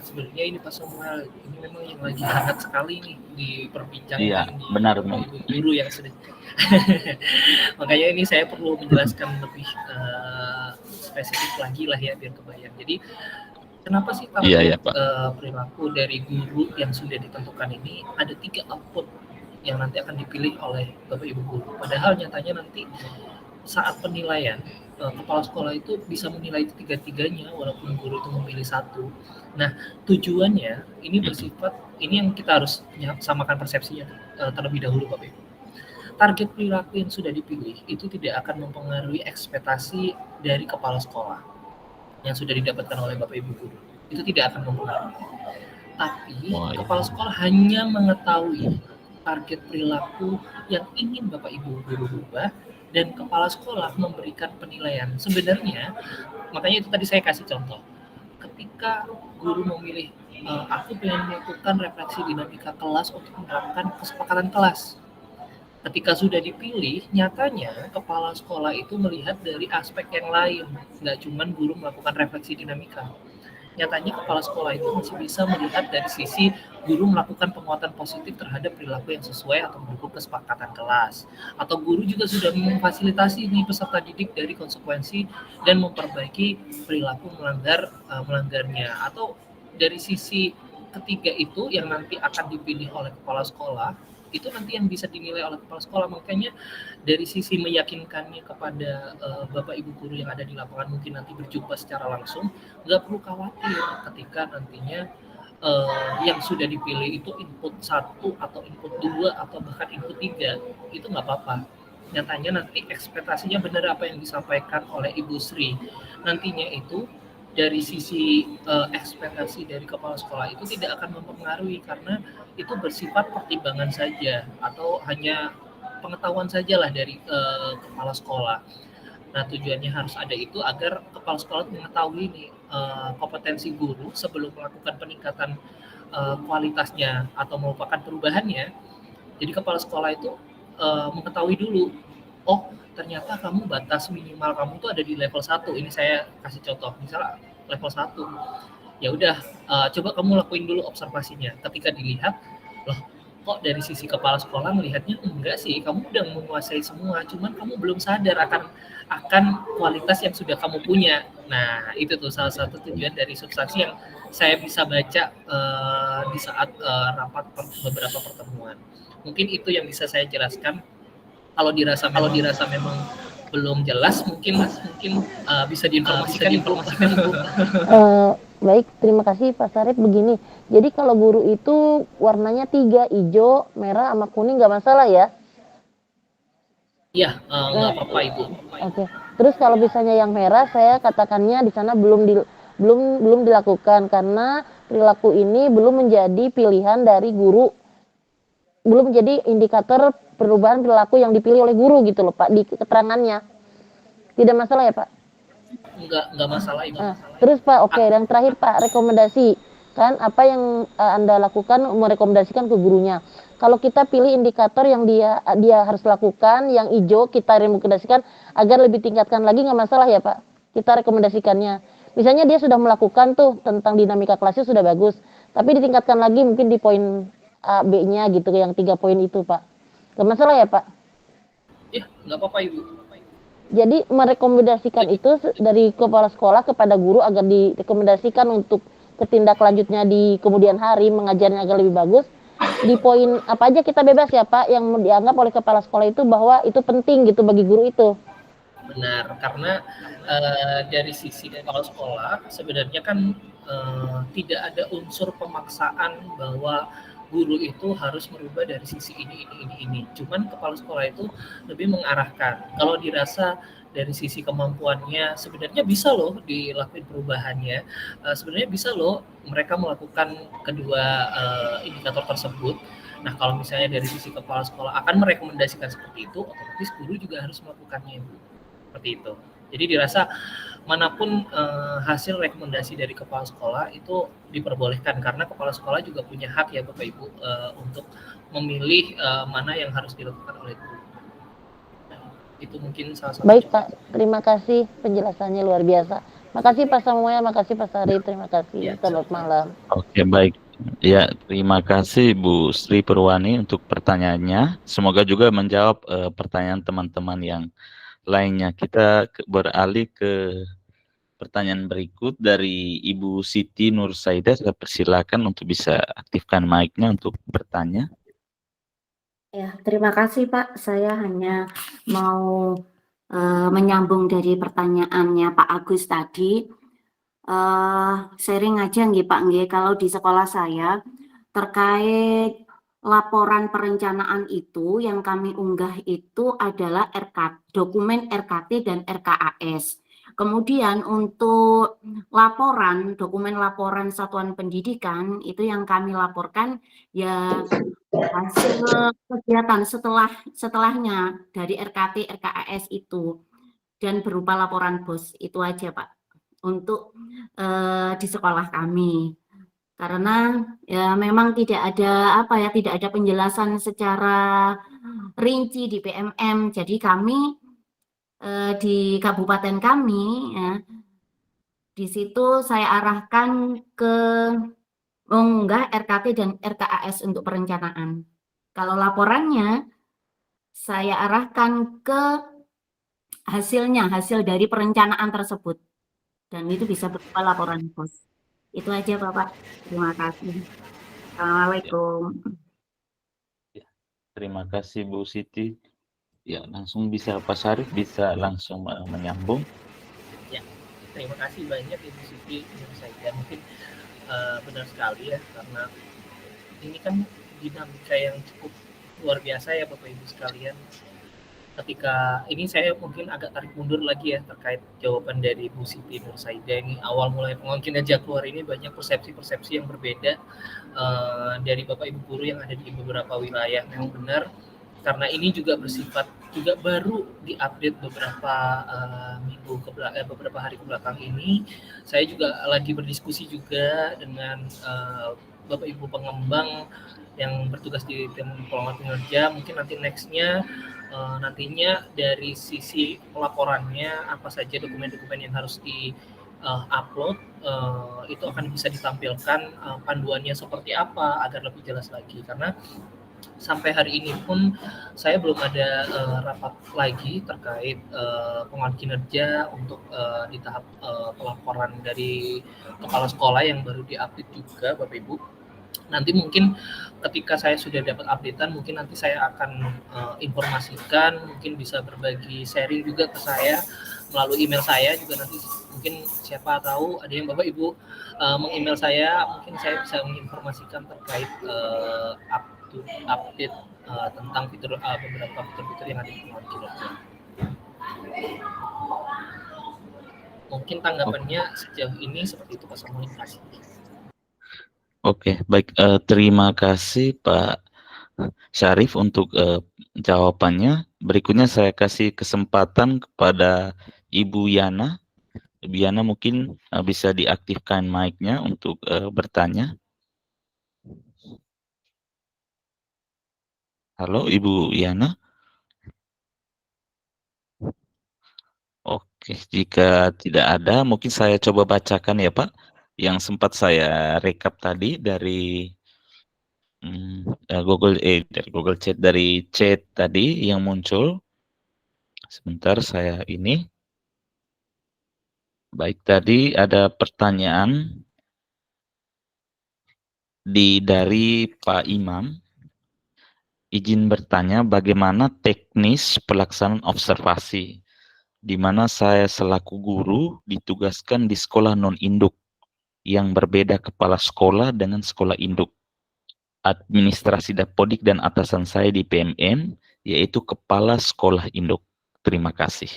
sebenarnya ini Pak Samuel ini memang yang lagi hangat sekali nih diperbincangkan.
Iya, benar
guru yang sudah makanya ini saya perlu menjelaskan lebih spesifik lagi lah ya biar kebayang. Jadi kenapa sih target perilaku dari guru yang sudah ditentukan ini ada 3 output yang nanti akan dipilih oleh Bapak Ibu guru. Padahal nyatanya nanti saat penilaian kepala sekolah itu bisa menilai tiga-tiganya walaupun guru itu memilih satu. Nah, tujuannya ini bersifat, ini yang kita harus samakan persepsinya terlebih dahulu Bapak Ibu. Target perilaku yang sudah dipilih itu tidak akan mempengaruhi ekspektasi dari kepala sekolah yang sudah didapatkan oleh Bapak Ibu guru. Itu tidak akan mempengaruhi. Tapi kepala sekolah hanya mengetahui target perilaku yang ingin Bapak Ibu guru rubah, dan kepala sekolah memberikan penilaian. Sebenarnya, makanya itu tadi saya kasih contoh. Ketika guru memilih, aku ingin melakukan refleksi dinamika kelas untuk menerapkan kesepakatan kelas. Ketika sudah dipilih, nyatanya kepala sekolah itu melihat dari aspek yang lain, nggak cuma guru melakukan refleksi dinamika. Nyatanya kepala sekolah itu masih bisa melihat dari sisi guru melakukan penguatan positif terhadap perilaku yang sesuai atau mendukung kesepakatan kelas. Atau guru juga sudah memfasilitasi nih peserta didik dari konsekuensi dan memperbaiki perilaku melanggarnya. Atau dari sisi ketiga itu yang nanti akan dipilih oleh kepala sekolah, itu nanti yang bisa dinilai oleh kepala sekolah. Makanya dari sisi meyakinkannya kepada Bapak Ibu guru yang ada di lapangan, mungkin nanti berjumpa secara langsung, nggak perlu khawatir ketika nantinya yang sudah dipilih itu input 1 atau input 2 atau bahkan input 3, itu nggak apa-apa. Nyatanya nanti ekspektasinya benar apa yang disampaikan oleh Ibu Sri. Nantinya itu dari sisi ekspektasi dari kepala sekolah itu tidak akan mempengaruhi, karena itu bersifat pertimbangan saja atau hanya pengetahuan sajalah dari kepala sekolah. Nah, tujuannya harus ada itu agar kepala sekolah mengetahui nih kompetensi guru sebelum melakukan peningkatan kualitasnya atau merupakan perubahannya. Jadi kepala sekolah itu mengetahui dulu, oh ternyata kamu batas minimal kamu tuh ada di level 1. Ini saya kasih contoh, misalnya level 1. Ya udah, coba kamu lakuin dulu observasinya. Ketika dilihat, loh kok dari sisi kepala sekolah melihatnya enggak sih, kamu udah menguasai semua, cuman kamu belum sadar akan kualitas yang sudah kamu punya. Nah, itu tuh salah satu tujuan dari substansi yang saya bisa baca di saat rapat beberapa pertemuan. Mungkin itu yang bisa saya jelaskan. Kalau dirasa memang belum jelas, mungkin bisa diinformasikan Ibu.
Baik, terima kasih Pak Sarip. Begini, jadi kalau guru itu warnanya 3, hijau, merah, sama kuning nggak masalah ya?
Iya, nggak apa-apa Ibu.
Oke. Terus kalau misalnya yang merah, saya katakannya di sana belum dilakukan karena perilaku ini belum menjadi pilihan dari guru, belum menjadi indikator perubahan perilaku yang dipilih oleh guru gitu loh Pak, di keterangannya. Tidak masalah ya Pak?
Enggak masalah Ibu.
Terus Pak, oke, yang terakhir Pak, rekomendasi. Kan apa yang Anda lakukan merekomendasikan ke gurunya. Kalau kita pilih indikator yang dia harus lakukan, yang hijau kita rekomendasikan agar lebih tingkatkan lagi, nggak masalah ya Pak? Kita rekomendasikannya. Misalnya dia sudah melakukan tuh tentang dinamika kelasnya sudah bagus, tapi ditingkatkan lagi mungkin di poin A, B-nya gitu, yang 3 poin itu Pak. Nggak masalah ya Pak?
Iya, nggak apa-apa Ibu.
Jadi merekomendasikan itu dari kepala sekolah kepada guru agar direkomendasikan untuk ketindaklanjutnya di kemudian hari mengajarnya agar lebih bagus. Di poin apa aja kita bebas ya Pak, yang dianggap oleh kepala sekolah itu bahwa itu penting gitu bagi guru itu.
Benar, karena dari sisi kepala sekolah sebenarnya kan tidak ada unsur pemaksaan bahwa guru itu harus merubah dari sisi ini. Cuman kepala sekolah itu lebih mengarahkan. Kalau dirasa dari sisi kemampuannya sebenarnya bisa loh dilakukan perubahannya. Sebenarnya bisa loh mereka melakukan kedua indikator tersebut. Nah, kalau misalnya dari sisi kepala sekolah akan merekomendasikan seperti itu, otomatis guru juga harus melakukannya, Bu. Seperti itu. Jadi dirasa manapun hasil rekomendasi dari kepala sekolah itu diperbolehkan, karena kepala sekolah juga punya hak ya Bapak Ibu untuk memilih mana yang harus dilakukan oleh guru. Itu mungkin salah satu.
Baik Pak, terima kasih penjelasannya luar biasa. Makasih Pak Samuel, makasih Pak Sarip, terima kasih. Selamat malam.
Oke, baik. Ya, terima kasih Bu Sri Purwani untuk pertanyaannya. Semoga juga menjawab pertanyaan teman-teman yang lainnya. Kita beralih ke pertanyaan berikut dari Ibu Siti Nur Saidah. Saya persilakan untuk bisa aktifkan mic-nya untuk bertanya.
Ya, terima kasih Pak. Saya hanya mau menyambung dari pertanyaannya Pak Agus tadi, sharing aja nggih Pak nggih, kalau di sekolah saya terkait laporan perencanaan itu yang kami unggah itu adalah dokumen RKT dan RKAS. Kemudian untuk dokumen laporan satuan pendidikan itu yang kami laporkan ya hasil kegiatan setelahnya dari RKT, RKAS itu dan berupa laporan BOS itu aja Pak untuk di sekolah kami. Karena ya memang tidak ada penjelasan secara rinci di PMM. Jadi kami di kabupaten kami ya, di situ saya arahkan ke mengunggah RKT dan RKAS untuk perencanaan. Kalau laporannya saya arahkan ke hasil dari perencanaan tersebut. Dan itu bisa berupa laporan BOS. Itu aja Bapak. Terima kasih. Assalamualaikum.
Terima kasih Bu Siti. Ya, langsung bisa Pak Syarif bisa langsung menyambung.
Ya, terima kasih banyak Ibu Siti. Saya mungkin benar sekali ya, karena ini kan dinamika yang cukup luar biasa ya Bapak Ibu sekalian. Ketika ini saya mungkin agak tarik mundur lagi ya terkait jawaban dari Bu Siti Nur Saida. Ini awal mulai Pengulangan Kinerja keluar ini banyak persepsi-persepsi yang berbeda dari Bapak Ibu guru yang ada di beberapa wilayah. Memang benar, karena ini juga bersifat juga baru diupdate beberapa hari kebelakang ini. Saya juga lagi berdiskusi juga dengan Bapak Ibu pengembang yang bertugas di tim pengelolaan kinerja. Mungkin nanti nantinya dari sisi pelaporannya apa saja dokumen-dokumen yang harus di-upload itu akan bisa ditampilkan panduannya seperti apa agar lebih jelas lagi, karena sampai hari ini pun saya belum ada rapat lagi terkait pengelolaan kinerja untuk di tahap pelaporan dari kepala sekolah yang baru diupdate juga Bapak Ibu. Nanti mungkin ketika saya sudah dapat updatean, mungkin nanti saya akan informasikan, mungkin bisa berbagi sharing juga ke saya melalui email saya juga. Nanti mungkin siapa tahu ada yang Bapak Ibu meng-email saya, mungkin saya bisa menginformasikan terkait update tentang beberapa fitur-fitur yang ada di pengelolaan kinerja. Mungkin tanggapannya sejauh ini seperti itu Pak Samuel. Terima kasih.
Oke, baik. Terima kasih Pak Syarif untuk jawabannya. Berikutnya saya kasih kesempatan kepada Ibu Yana. Ibu Yana mungkin bisa diaktifkan mic-nya untuk bertanya. Halo Ibu Yana. Oke, jika tidak ada, mungkin saya coba bacakan ya Pak, yang sempat saya rekap tadi dari dari Google Chat, dari chat tadi yang muncul. Sebentar saya ini. Baik, tadi ada pertanyaan dari Pak Imam. Izin bertanya bagaimana teknis pelaksanaan observasi, di mana saya selaku guru ditugaskan di sekolah non-induk yang berbeda kepala sekolah dengan sekolah induk. Administrasi Dapodik dan atasan saya di PMM yaitu kepala sekolah induk. Terima kasih.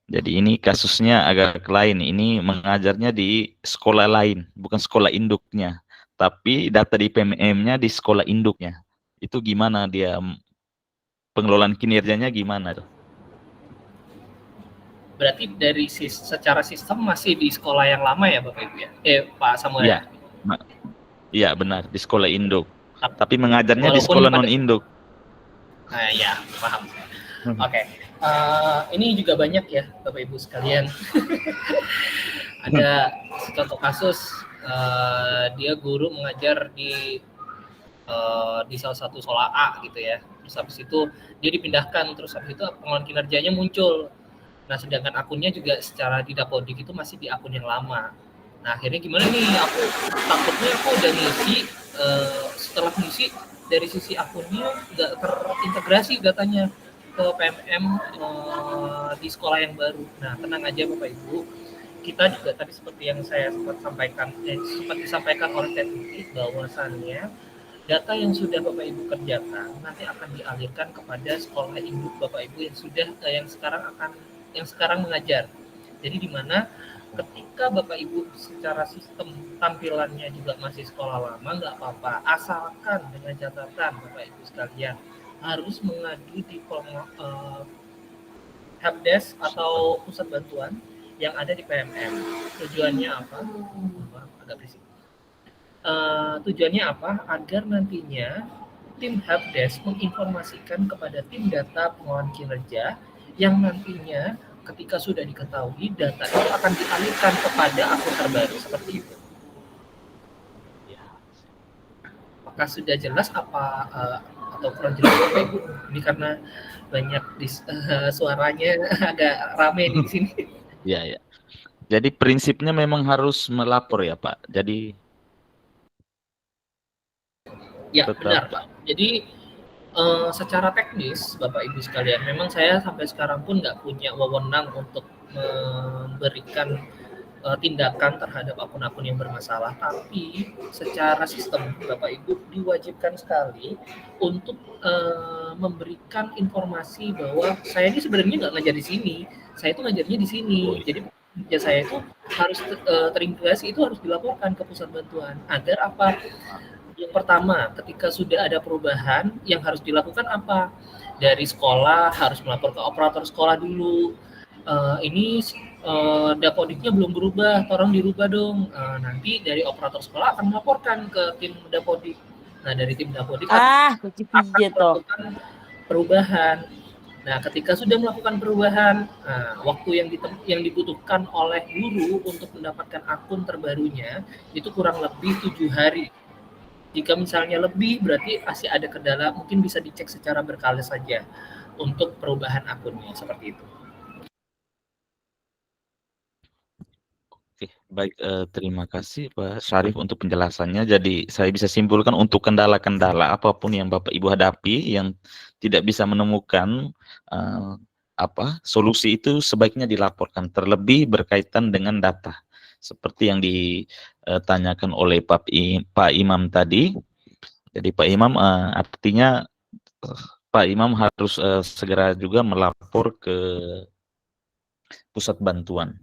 Jadi ini kasusnya agak lain. Ini mengajarnya di sekolah lain, bukan sekolah induknya, tapi data di PMM-nya di sekolah induknya. Itu gimana dia pengelolaan kinerjanya gimana tuh?
Berarti dari secara sistem masih di sekolah yang lama ya Bapak Ibu ya? Pak Samuel.
Iya. Iya benar, di sekolah induk. Tapi mengajarnya di sekolah non-induk.
Ya, paham. Oke. Ini juga banyak ya Bapak Ibu sekalian. Ada contoh kasus dia guru mengajar di salah satu sekolah A gitu ya. Terus habis itu dia dipindahkan, terus habis itu pengelolaan kinerjanya muncul. Nah, sedangkan akunnya juga secara di Dapodik itu masih di akun yang lama. Nah, akhirnya gimana nih? Aku takutnya aku udah ngisi, setelah ngisi dari sisi akunnya nggak terintegrasi datanya. ke PMM di sekolah yang baru. Nah, tenang aja Bapak Ibu, kita juga tadi seperti yang saya sempat sampaikan, sempat disampaikan oleh Teti, bahwasannya data yang sudah Bapak Ibu kerjakan nanti akan dialirkan kepada sekolah induk Bapak Ibu yang sudah yang sekarang mengajar. Jadi di mana ketika Bapak Ibu secara sistem tampilannya juga masih sekolah lama, nggak apa-apa, asalkan dengan catatan Bapak Ibu sekalian harus mengadu di helpdesk atau pusat bantuan yang ada di PMM. Tujuannya apa? Agak berisik. Tujuannya apa? Agar nantinya tim helpdesk menginformasikan kepada tim data pengelolaan kinerja yang nantinya ketika sudah diketahui data itu akan dialihkan kepada akun terbaru seperti itu. Apakah sudah jelas apa atau kurang jelas Bapak Ibu? Ini karena banyak suaranya agak rame di sini.
Ya, ya. Jadi prinsipnya memang harus melapor ya Pak. Jadi
ya benar Pak. Jadi secara teknis Bapak Ibu sekalian, memang saya sampai sekarang pun nggak punya wewenang untuk memberikan tindakan terhadap akun-akun yang bermasalah, tapi secara sistem Bapak Ibu diwajibkan sekali untuk memberikan informasi bahwa saya ini sebenarnya nggak ngajar di sini, saya itu ngajarnya di sini. Jadi kerja saya itu harus terintegrasi, itu harus dilaporkan ke pusat bantuan agar apa? Yang pertama, ketika sudah ada perubahan, yang harus dilakukan apa? Dari sekolah harus melapor ke operator sekolah dulu. Ini dapodiknya belum berubah, tolong dirubah dong. Nanti dari operator sekolah akan melaporkan ke tim dapodik. Nah, dari tim dapodik akan melakukan perubahan. Nah, ketika sudah melakukan perubahan, waktu yang dibutuhkan oleh guru untuk mendapatkan akun terbarunya itu kurang lebih 7 hari. Jika misalnya lebih, berarti masih ada kendala, mungkin bisa dicek secara berkala saja untuk perubahan akunnya, seperti itu.
Oke, baik, terima kasih Pak Syarif untuk penjelasannya. Jadi saya bisa simpulkan untuk kendala-kendala apapun yang Bapak Ibu hadapi yang tidak bisa menemukan solusi itu sebaiknya dilaporkan, terlebih berkaitan dengan data. Seperti yang ditanyakan oleh Pak Imam tadi. Jadi Pak Imam artinya Pak Imam harus segera juga melapor ke pusat bantuan.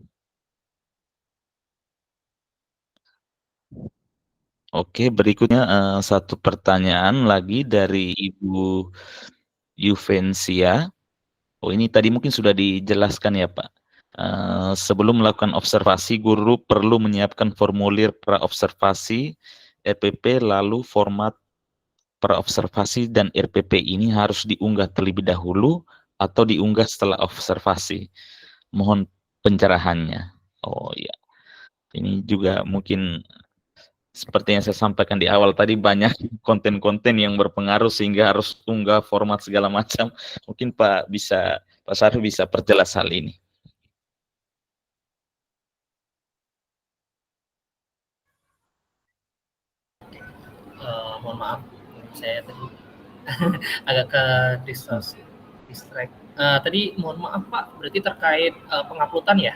Oke, berikutnya satu pertanyaan lagi dari Ibu Yuvencia. Oh, ini tadi mungkin sudah dijelaskan ya Pak. Sebelum melakukan observasi, guru perlu menyiapkan formulir pra-observasi RPP, lalu format pra-observasi dan RPP ini harus diunggah terlebih dahulu atau diunggah setelah observasi. Mohon pencerahannya. Oh ya, ini juga mungkin seperti yang saya sampaikan di awal tadi, banyak konten-konten yang berpengaruh sehingga harus unggah format segala macam. Mungkin Pak Syarif bisa perjelas hal ini.
Mohon maaf, saya tadi agak ke distract. Tadi mohon maaf Pak, berarti terkait penguploadan ya?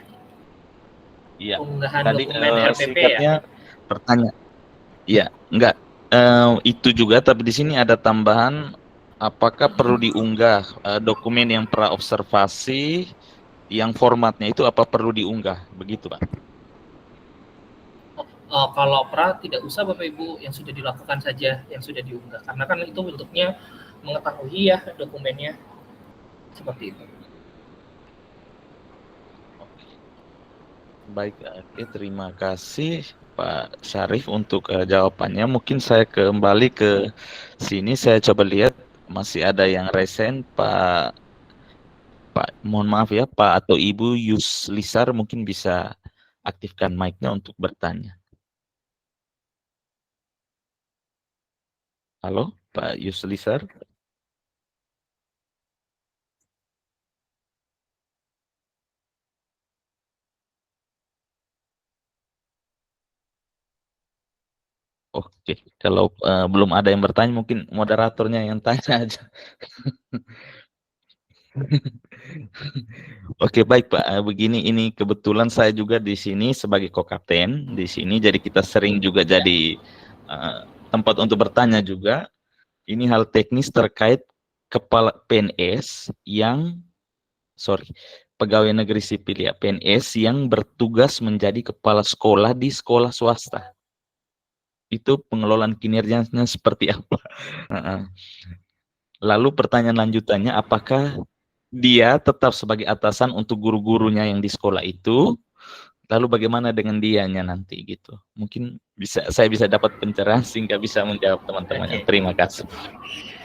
Iya.
Unggahan
Tadi
dokumen RPP
singkatnya pertanyaan. Iya, enggak. Itu juga, tapi di sini ada tambahan. Apakah perlu diunggah dokumen yang pra-observasi, yang formatnya itu apa perlu diunggah? Begitu Pak.
Kalau pra tidak usah Bapak Ibu, yang sudah dilakukan saja yang sudah diunggah, karena kan itu bentuknya mengetahui ya dokumennya, seperti itu.
Baik, oke, terima kasih Pak Syarif untuk jawabannya. Mungkin saya kembali ke sini, saya coba lihat masih ada yang resen, Pak, mohon maaf ya, Pak atau Ibu Yuslisar mungkin bisa aktifkan mic-nya untuk bertanya. Halo, Pak Yuslisar. Oke, kalau belum ada yang bertanya, mungkin moderatornya yang tanya aja. Oke, baik Pak. Begini, ini kebetulan saya juga di sini sebagai kokapten di sini, jadi kita sering juga jadi tempat untuk bertanya juga. Ini hal teknis terkait kepala PNS yang, pegawai negeri sipil ya, PNS yang bertugas menjadi kepala sekolah di sekolah swasta. Itu pengelolaan kinerjanya seperti apa? Lalu pertanyaan lanjutannya, apakah dia tetap sebagai atasan untuk guru-gurunya yang di sekolah itu? Lalu bagaimana dengan dianya nanti gitu? Mungkin saya bisa dapat pencerahan sehingga bisa menjawab teman-temannya. Terima kasih.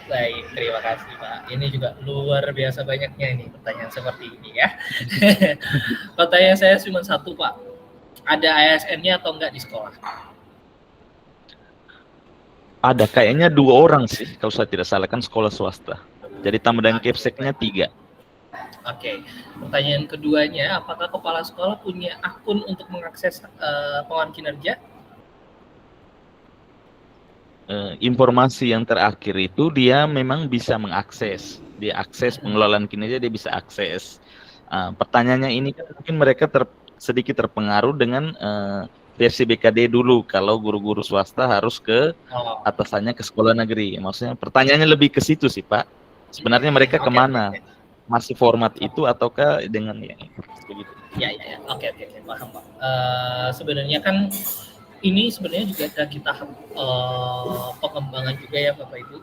Baik, terima kasih Pak. Ini juga luar biasa banyaknya ini pertanyaan seperti ini ya. Pertanyaan saya cuma satu Pak. Ada ASN-nya atau enggak di sekolah?
Ada, kayaknya 2 orang sih, kalau saya tidak salah, kan sekolah swasta. Jadi tambah dengan Kepseknya 3.
Oke. Pertanyaan keduanya, apakah kepala sekolah punya akun untuk mengakses pengelolaan kinerja?
Informasi yang terakhir itu dia memang bisa mengakses. Dia akses pengelolaan kinerja, dia bisa akses. Pertanyaannya ini kan mungkin mereka sedikit terpengaruh dengan versi BKD dulu, kalau guru-guru swasta harus ke atasannya ke sekolah negeri. Maksudnya pertanyaannya lebih ke situ sih Pak. Sebenarnya mereka kemana? Masih format itu ataukah dengan yang begitu?
Ya. Oke, paham Pak. Sebenarnya kan ini sebenarnya juga ada kita pengembangan juga ya Bapak Ibu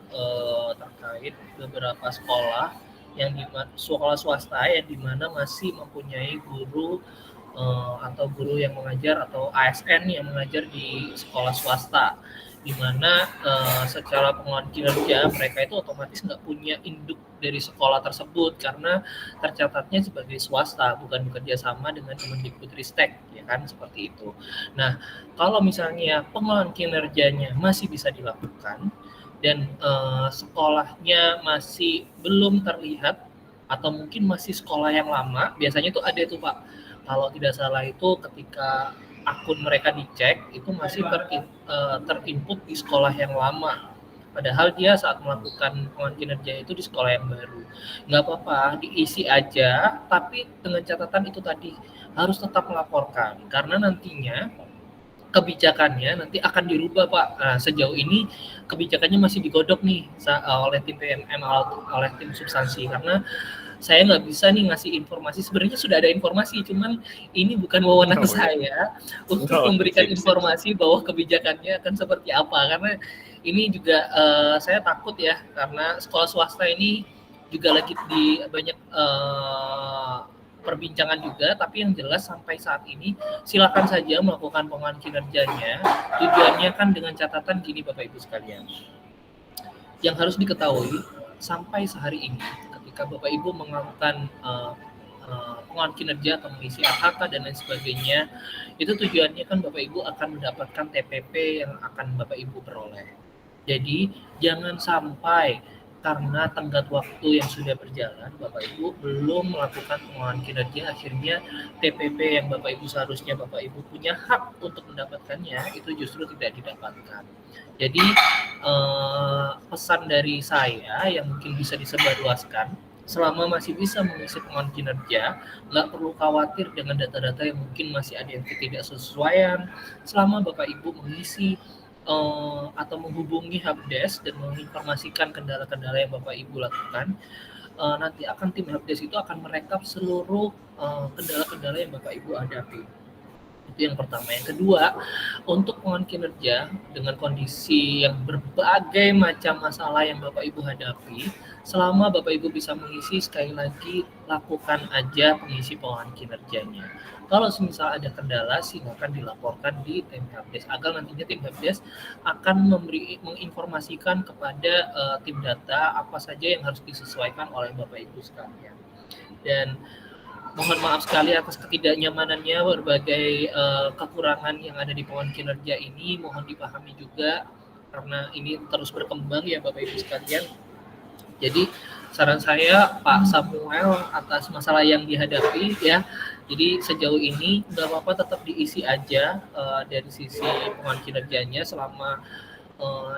terkait beberapa sekolah yang di sekolah swasta yang dimana masih mempunyai guru atau guru yang mengajar atau ASN yang mengajar di sekolah swasta, di mana secara pengelolaan kinerja mereka itu otomatis nggak punya induk dari sekolah tersebut karena tercatatnya sebagai swasta, bukan bekerja sama dengan Kemendikbudristek, ya kan, seperti itu. Nah, kalau misalnya pengelolaan kinerjanya masih bisa dilakukan dan sekolahnya masih belum terlihat atau mungkin masih sekolah yang lama, biasanya itu ada itu Pak. Kalau tidak salah itu ketika akun mereka dicek itu masih terinput di sekolah yang lama. Padahal dia saat melakukan pengelolaan kinerja itu di sekolah yang baru. Nggak apa-apa, diisi aja, tapi dengan catatan itu tadi harus tetap melaporkan. Karena nantinya kebijakannya nanti akan dirubah Pak. Nah, sejauh ini kebijakannya masih digodok nih oleh tim PMM, oleh tim substansi, karena saya nggak bisa nih ngasih informasi. Sebenarnya sudah ada informasi, cuman ini bukan wewenang saya untuk memberikan informasi bahwa kebijakannya akan seperti apa. Karena ini juga saya takut ya, karena sekolah swasta ini juga lagi di banyak perbincangan juga. Tapi yang jelas sampai saat ini silakan saja melakukan pengelolaan kinerjanya. Tujuannya kan dengan catatan gini Bapak Ibu sekalian. Yang harus diketahui sampai sehari ini, ketika Bapak Ibu melakukan pengelolaan kinerja atau mengisi RHK dan lain sebagainya, itu tujuannya kan Bapak Ibu akan mendapatkan TPP yang akan Bapak Ibu peroleh. Jadi jangan sampai karena tenggat waktu yang sudah berjalan Bapak Ibu belum melakukan pengelolaan kinerja, akhirnya TPP yang Bapak Ibu seharusnya Bapak Ibu punya hak untuk mendapatkannya itu justru tidak didapatkan. Jadi pesan dari saya yang mungkin bisa disebarluaskan, selama masih bisa mengisi pengelolaan kinerja, nggak perlu khawatir dengan data-data yang mungkin masih ada yang ketidaksesuaian. Selama Bapak Ibu mengisi atau menghubungi Helpdesk dan menginformasikan kendala-kendala yang Bapak Ibu lakukan, nanti akan tim Helpdesk itu akan merekap seluruh kendala-kendala yang Bapak Ibu hadapi. Itu yang pertama. Yang kedua, untuk pengelolaan kinerja dengan kondisi yang berbagai macam masalah yang Bapak Ibu hadapi, selama Bapak Ibu bisa mengisi, sekali lagi lakukan aja pengisi pengelolaan kinerjanya. Kalau misal ada kendala, silakan dilaporkan di tim Helpdesk agar nantinya tim Helpdesk akan menginformasikan kepada tim data apa saja yang harus disesuaikan oleh Bapak Ibu sekalian. Dan mohon maaf sekali atas ketidaknyamanannya, berbagai kekurangan yang ada di pengelolaan kinerja ini mohon dipahami juga karena ini terus berkembang ya Bapak Ibu sekalian. Jadi saran saya Pak Samuel atas masalah yang dihadapi ya. Jadi sejauh ini nggak apa-apa, tetap diisi aja dari sisi pengelolaan kinerjanya selama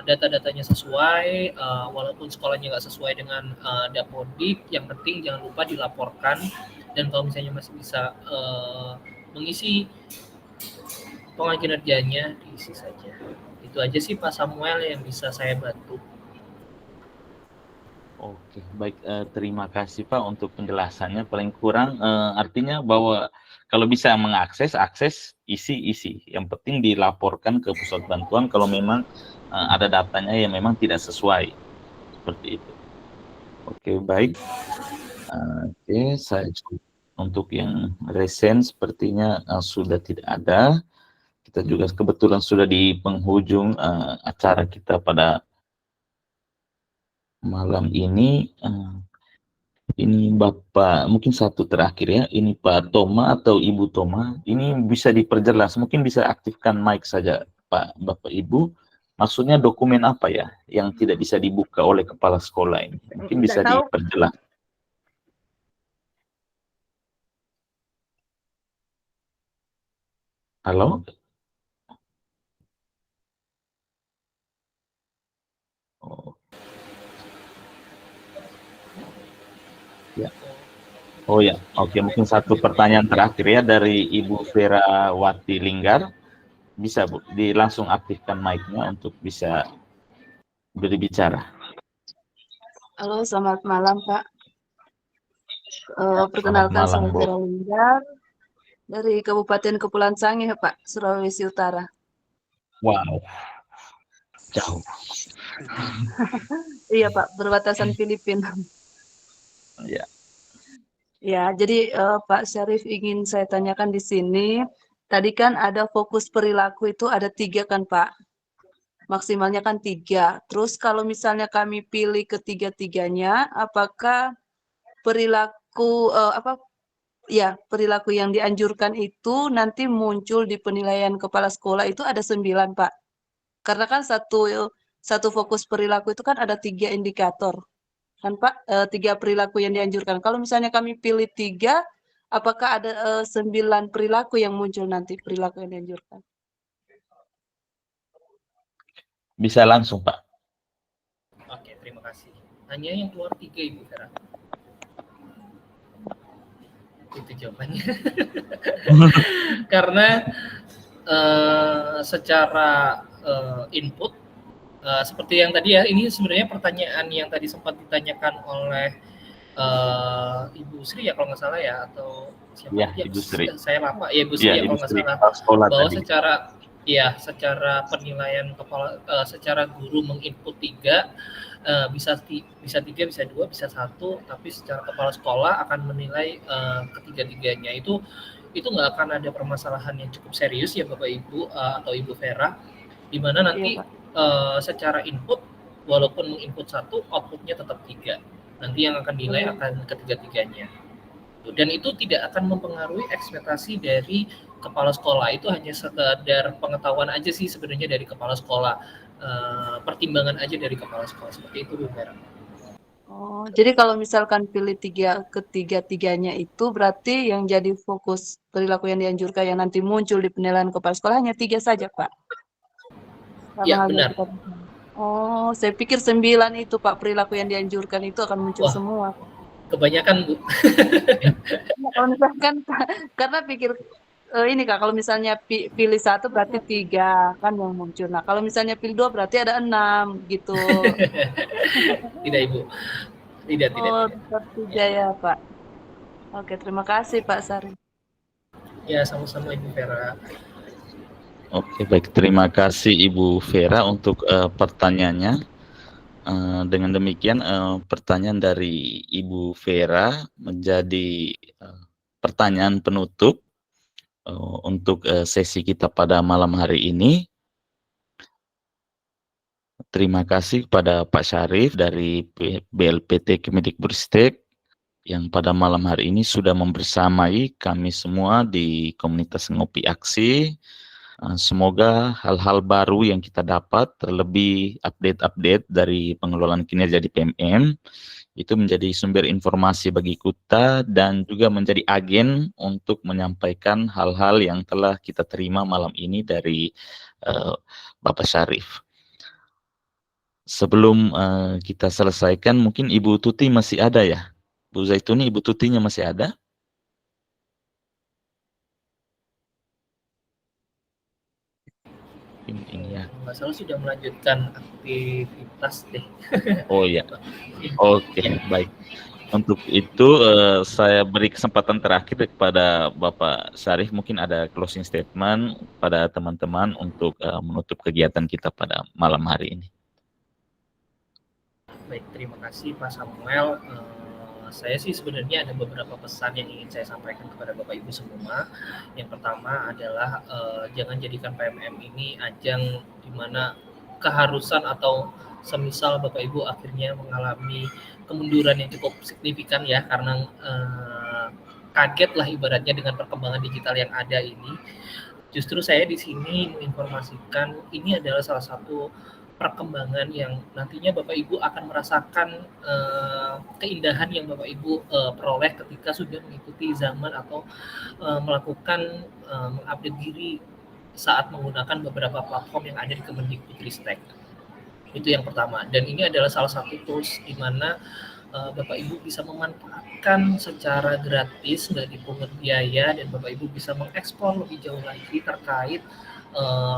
data-datanya sesuai, walaupun sekolahnya nggak sesuai dengan Dapodik, yang penting jangan lupa dilaporkan, dan kalau misalnya masih bisa mengisi pengajuan kinerjanya, diisi saja. Itu aja sih Pak Samuel yang bisa saya bantu.
Oke, baik. Terima kasih Pak untuk penjelasannya. Paling kurang artinya bahwa kalau bisa mengakses, akses, isi. Yang penting dilaporkan ke pusat bantuan kalau memang ada datanya yang memang tidak sesuai. Seperti itu. Oke, baik. Oke, saya untuk yang resen sepertinya sudah tidak ada. Kita juga kebetulan sudah di penghujung acara kita pada malam ini. Ini Bapak, mungkin satu terakhir ya, ini Pak Toma atau Ibu Toma, ini bisa diperjelas, mungkin bisa aktifkan mic saja Pak, Bapak Ibu, maksudnya dokumen apa ya, yang tidak bisa dibuka oleh kepala sekolah ini, mungkin bisa diperjelas. Halo? Oh. Ya. Oh ya, oke, mungkin satu pertanyaan terakhir ya dari Ibu Vera Wati Linggar. Bisa Bu, langsung aktifkan mic-nya untuk bisa berbicara.
Halo, selamat malam Pak. Perkenalkan saya Vera Linggar dari Kabupaten Kepulauan Sangihe Pak, Sulawesi Utara.
Wow, jauh.
Iya Pak, berbatasan Filipina.
Ya.
Ya, jadi Pak Syarif ingin saya tanyakan di sini. Tadi kan ada fokus perilaku itu ada 3 kan Pak? Maksimalnya kan 3. Terus kalau misalnya kami pilih ketiga-tiganya, apakah perilaku perilaku yang dianjurkan itu nanti muncul di penilaian kepala sekolah itu ada 9 Pak? Karena kan satu fokus perilaku itu kan ada 3 indikator. Kan Pak, 3 perilaku yang dianjurkan. Kalau misalnya kami pilih 3, apakah ada 9 perilaku yang muncul nanti, perilaku yang dianjurkan?
Bisa langsung Pak.
Oke, terima kasih. Hanya yang keluar 3 Ibu Vera. Itu jawabannya. Karena secara input, seperti yang tadi ya, ini sebenarnya pertanyaan yang tadi sempat ditanyakan oleh Ibu Sri ya kalau nggak salah ya, atau siapa
ya,
ya,
Ibu Sri.
Saya lupa ya, Ibu Sri ya, kalau nggak salah, bahwa tadi. secara penilaian kepala, secara guru menginput 3, bisa 3, bisa 2, bisa 1, tapi secara kepala sekolah akan menilai ketiga-tiganya. Itu nggak akan ada permasalahan yang cukup serius ya Bapak Ibu atau Ibu Vera, di mana nanti secara input walaupun menginput 1, outputnya tetap 3. Nanti yang akan dinilai akan ketiga-tiganya. Dan itu tidak akan mempengaruhi ekspektasi dari kepala sekolah. Itu hanya sekedar pengetahuan aja sih sebenarnya dari kepala sekolah, pertimbangan aja dari kepala sekolah, seperti itu Bu Vera.
Oh, jadi kalau misalkan pilih ketiga-tiganya itu berarti yang jadi fokus perilaku yang dianjurkan yang nanti muncul di penilaian kepala sekolah hanya 3 saja Pak?
Ya, benar.
Oh, saya pikir 9 itu Pak, perilaku yang dianjurkan itu akan muncul semua.
Kebanyakan Bu.
Kalau misalkan karena pikir ini Kak, kalau misalnya pilih 1 berarti 3 kan yang muncul. Nah, kalau misalnya pilih 2 berarti ada 6 gitu.
Tidak Ibu. Tidak.
Oh, tetap 3 ya Pak. Oke, terima kasih Pak Sari.
Ya, sama-sama Ibu Vera.
Oke, baik. Terima kasih Ibu Vera untuk pertanyaannya. Dengan demikian pertanyaan dari Ibu Vera menjadi pertanyaan penutup untuk sesi kita pada malam hari ini. Terima kasih kepada Pak Syarif dari BLPT Kemendikbudristek yang pada malam hari ini sudah membersamai kami semua di komunitas Ngopi Aksi. Semoga hal-hal baru yang kita dapat, terlebih update-update dari pengelolaan kinerja di PMM, itu menjadi sumber informasi bagi kita dan juga menjadi agen untuk menyampaikan hal-hal yang telah kita terima malam ini dari Bapak Syarif. sebelum kita selesaikan, mungkin Ibu Tuti masih ada ya? Bu Zaituni, Ibu Tutinya masih ada? Ini ya.
Nggak salah sudah melanjutkan aktivitas deh.
Oh ya,
Ya.
oke, baik. Untuk itu saya beri kesempatan terakhir kepada Bapak Syarif, mungkin ada closing statement pada teman-teman untuk menutup kegiatan kita pada malam hari ini.
Baik, terima kasih Pak Samuel. Saya sih sebenarnya ada beberapa pesan yang ingin saya sampaikan kepada Bapak Ibu semua. Yang pertama adalah jangan jadikan PMM ini ajang di mana keharusan atau semisal Bapak Ibu akhirnya mengalami kemunduran yang cukup signifikan ya, karena kaget lah ibaratnya dengan perkembangan digital yang ada ini. Justru saya di sini menginformasikan ini adalah salah satu perkembangan yang nantinya Bapak Ibu akan merasakan keindahan yang Bapak Ibu peroleh ketika sudah mengikuti zaman atau melakukan mengupdate diri saat menggunakan beberapa platform yang ada di Kemendikbudristek. Itu yang pertama. Dan ini adalah salah satu tools di mana Bapak Ibu bisa memanfaatkan secara gratis, nggak dipungut biaya, dan Bapak Ibu bisa mengeksplor lebih jauh lagi terkait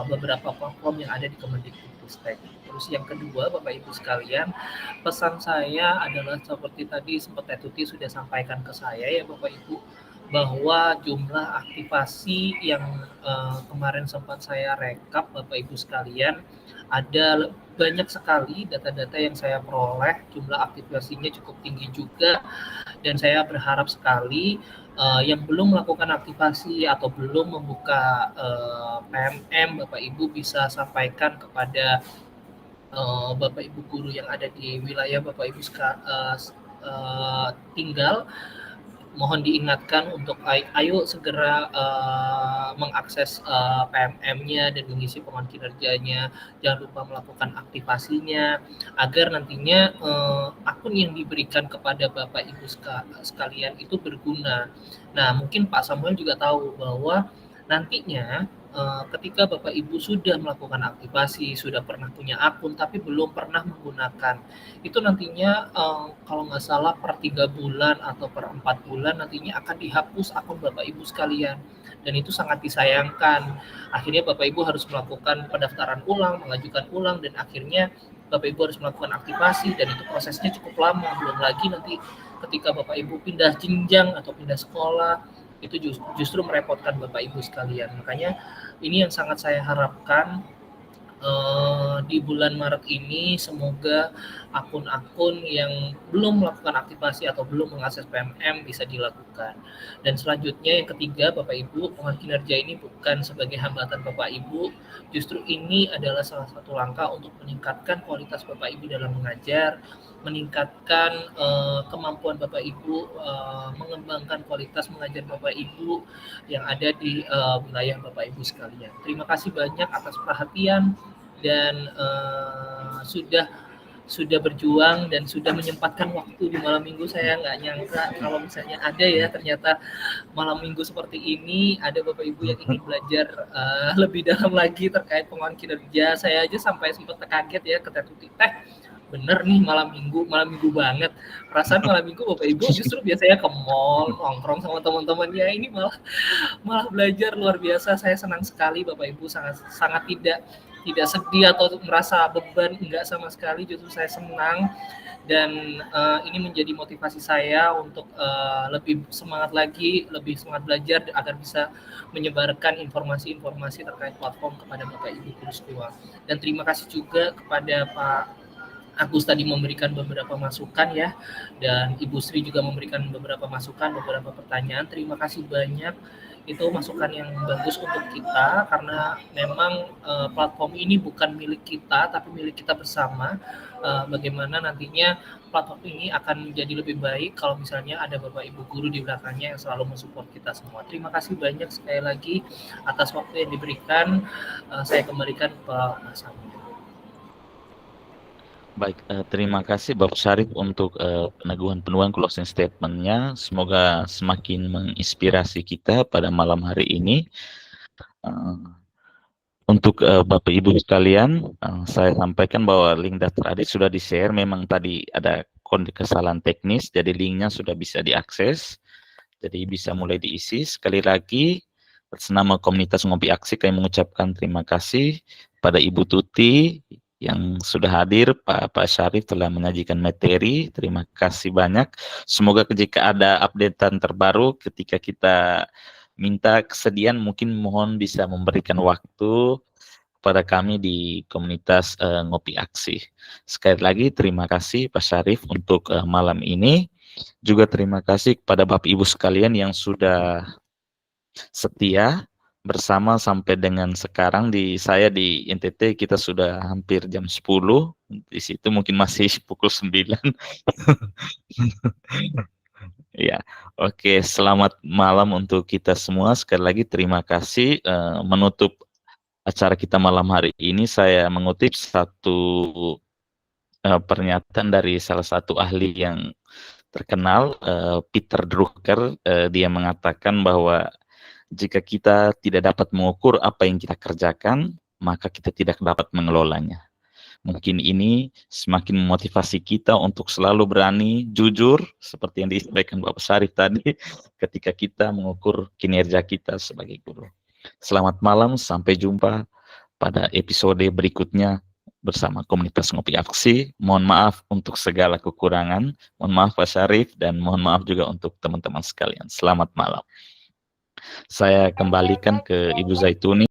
beberapa platform yang ada di Kemendikbudristek. Terus yang kedua, Bapak Ibu sekalian, pesan saya adalah seperti tadi sempat Teh Tuti sudah sampaikan ke saya ya Bapak Ibu, bahwa jumlah aktivasi yang kemarin sempat saya rekap Bapak Ibu sekalian, ada banyak sekali data-data yang saya peroleh, jumlah aktivasinya cukup tinggi juga, dan saya berharap sekali yang belum melakukan aktivasi atau belum membuka PMM, Bapak Ibu bisa sampaikan kepada Bapak Ibu guru yang ada di wilayah Bapak Ibu tinggal. Mohon diingatkan untuk ayo segera mengakses PMM-nya dan mengisi penguatan kinerjanya. Jangan lupa melakukan aktivasinya agar nantinya akun yang diberikan kepada Bapak Ibu sekalian itu berguna. Nah, mungkin Pak Samuel juga tahu bahwa nantinya ketika Bapak Ibu sudah melakukan aktivasi, sudah pernah punya akun tapi belum pernah menggunakan, itu nantinya kalau nggak salah per 3 bulan atau per 4 bulan nantinya akan dihapus akun Bapak Ibu sekalian, dan itu sangat disayangkan. Akhirnya Bapak Ibu harus melakukan pendaftaran ulang, mengajukan ulang, dan akhirnya Bapak Ibu harus melakukan aktivasi, dan itu prosesnya cukup lama. Belum lagi nanti ketika Bapak Ibu pindah jenjang atau pindah sekolah, itu justru merepotkan Bapak Ibu sekalian. Makanya ini yang sangat saya harapkan di bulan Maret ini, semoga akun-akun yang belum melakukan aktivasi atau belum mengakses PMM bisa dilakukan. Dan selanjutnya yang ketiga, Bapak Ibu, penguatan kinerja ini bukan sebagai hambatan Bapak Ibu, justru ini adalah salah satu langkah untuk meningkatkan kualitas Bapak Ibu dalam mengajar, meningkatkan kemampuan Bapak Ibu, mengembangkan kualitas mengajar Bapak Ibu yang ada di wilayah Bapak Ibu sekalian. Terima kasih banyak atas perhatian dan sudah berjuang dan sudah menyempatkan waktu di malam minggu. Saya nggak nyangka kalau misalnya ada ya ternyata malam minggu seperti ini ada Bapak Ibu yang ingin belajar lebih dalam lagi terkait penguatan kinerja. Saya aja sampai sempat kaget ya ke Teh Tuti, Teh bener nih malam minggu banget. Perasaan malam minggu Bapak Ibu justru biasanya ke mall, nongkrong sama teman-temannya, ini malah belajar. Luar biasa, saya senang sekali Bapak Ibu, sangat tidak sedih atau merasa beban, enggak sama sekali, justru saya senang. Dan ini menjadi motivasi saya untuk lebih semangat lagi, lebih semangat belajar agar bisa menyebarkan informasi-informasi terkait platform kepada Bapak Ibu guru semua. Dan terima kasih juga kepada Pak Agus tadi memberikan beberapa masukan ya, dan Ibu Sri juga memberikan beberapa masukan, beberapa pertanyaan. Terima kasih banyak, itu masukan yang bagus untuk kita, karena memang platform ini bukan milik kita tapi milik kita bersama. Bagaimana nantinya platform ini akan menjadi lebih baik kalau misalnya ada Bapak Ibu guru di belakangnya yang selalu mensupport kita semua. Terima kasih banyak sekali lagi atas waktu yang diberikan. Saya kembalikan ke Mas Samuel.
Baik, terima kasih Bapak Syarif untuk peneguhan closing statement-nya. Semoga semakin menginspirasi kita pada malam hari ini. Untuk Bapak Ibu sekalian, saya sampaikan bahwa link daftar adik sudah di-share. Memang tadi ada kesalahan teknis, jadi linknya sudah bisa diakses. Jadi bisa mulai diisi. Sekali lagi, atas nama komunitas Ngopi Aksi, kami mengucapkan terima kasih pada Ibu Tuti yang sudah hadir, Pak Syarif telah menyajikan materi. Terima kasih banyak. Semoga jika ada updatean terbaru ketika kita minta kesediaan, mungkin mohon bisa memberikan waktu kepada kami di komunitas Ngopi Aksi. Sekali lagi terima kasih Pak Syarif untuk malam ini. Juga terima kasih kepada Bapak Ibu sekalian yang sudah setia bersama sampai dengan sekarang. Saya di NTT kita sudah hampir jam 10. Di situ mungkin masih pukul 9. Ya, oke. Selamat malam untuk kita semua. Sekali lagi terima kasih. Menutup acara kita malam hari ini, saya mengutip satu pernyataan dari salah satu ahli yang terkenal, Peter Drucker. Dia mengatakan bahwa jika kita tidak dapat mengukur apa yang kita kerjakan, maka kita tidak dapat mengelolanya. Mungkin ini semakin memotivasi kita untuk selalu berani, jujur, seperti yang disampaikan Bapak Syarif tadi, ketika kita mengukur kinerja kita sebagai guru. Selamat malam, sampai jumpa pada episode berikutnya bersama komunitas Ngopi Aksi. Mohon maaf untuk segala kekurangan, mohon maaf Pak Syarif, dan mohon maaf juga untuk teman-teman sekalian. Selamat malam. Saya kembalikan ke Ibu Zaituni.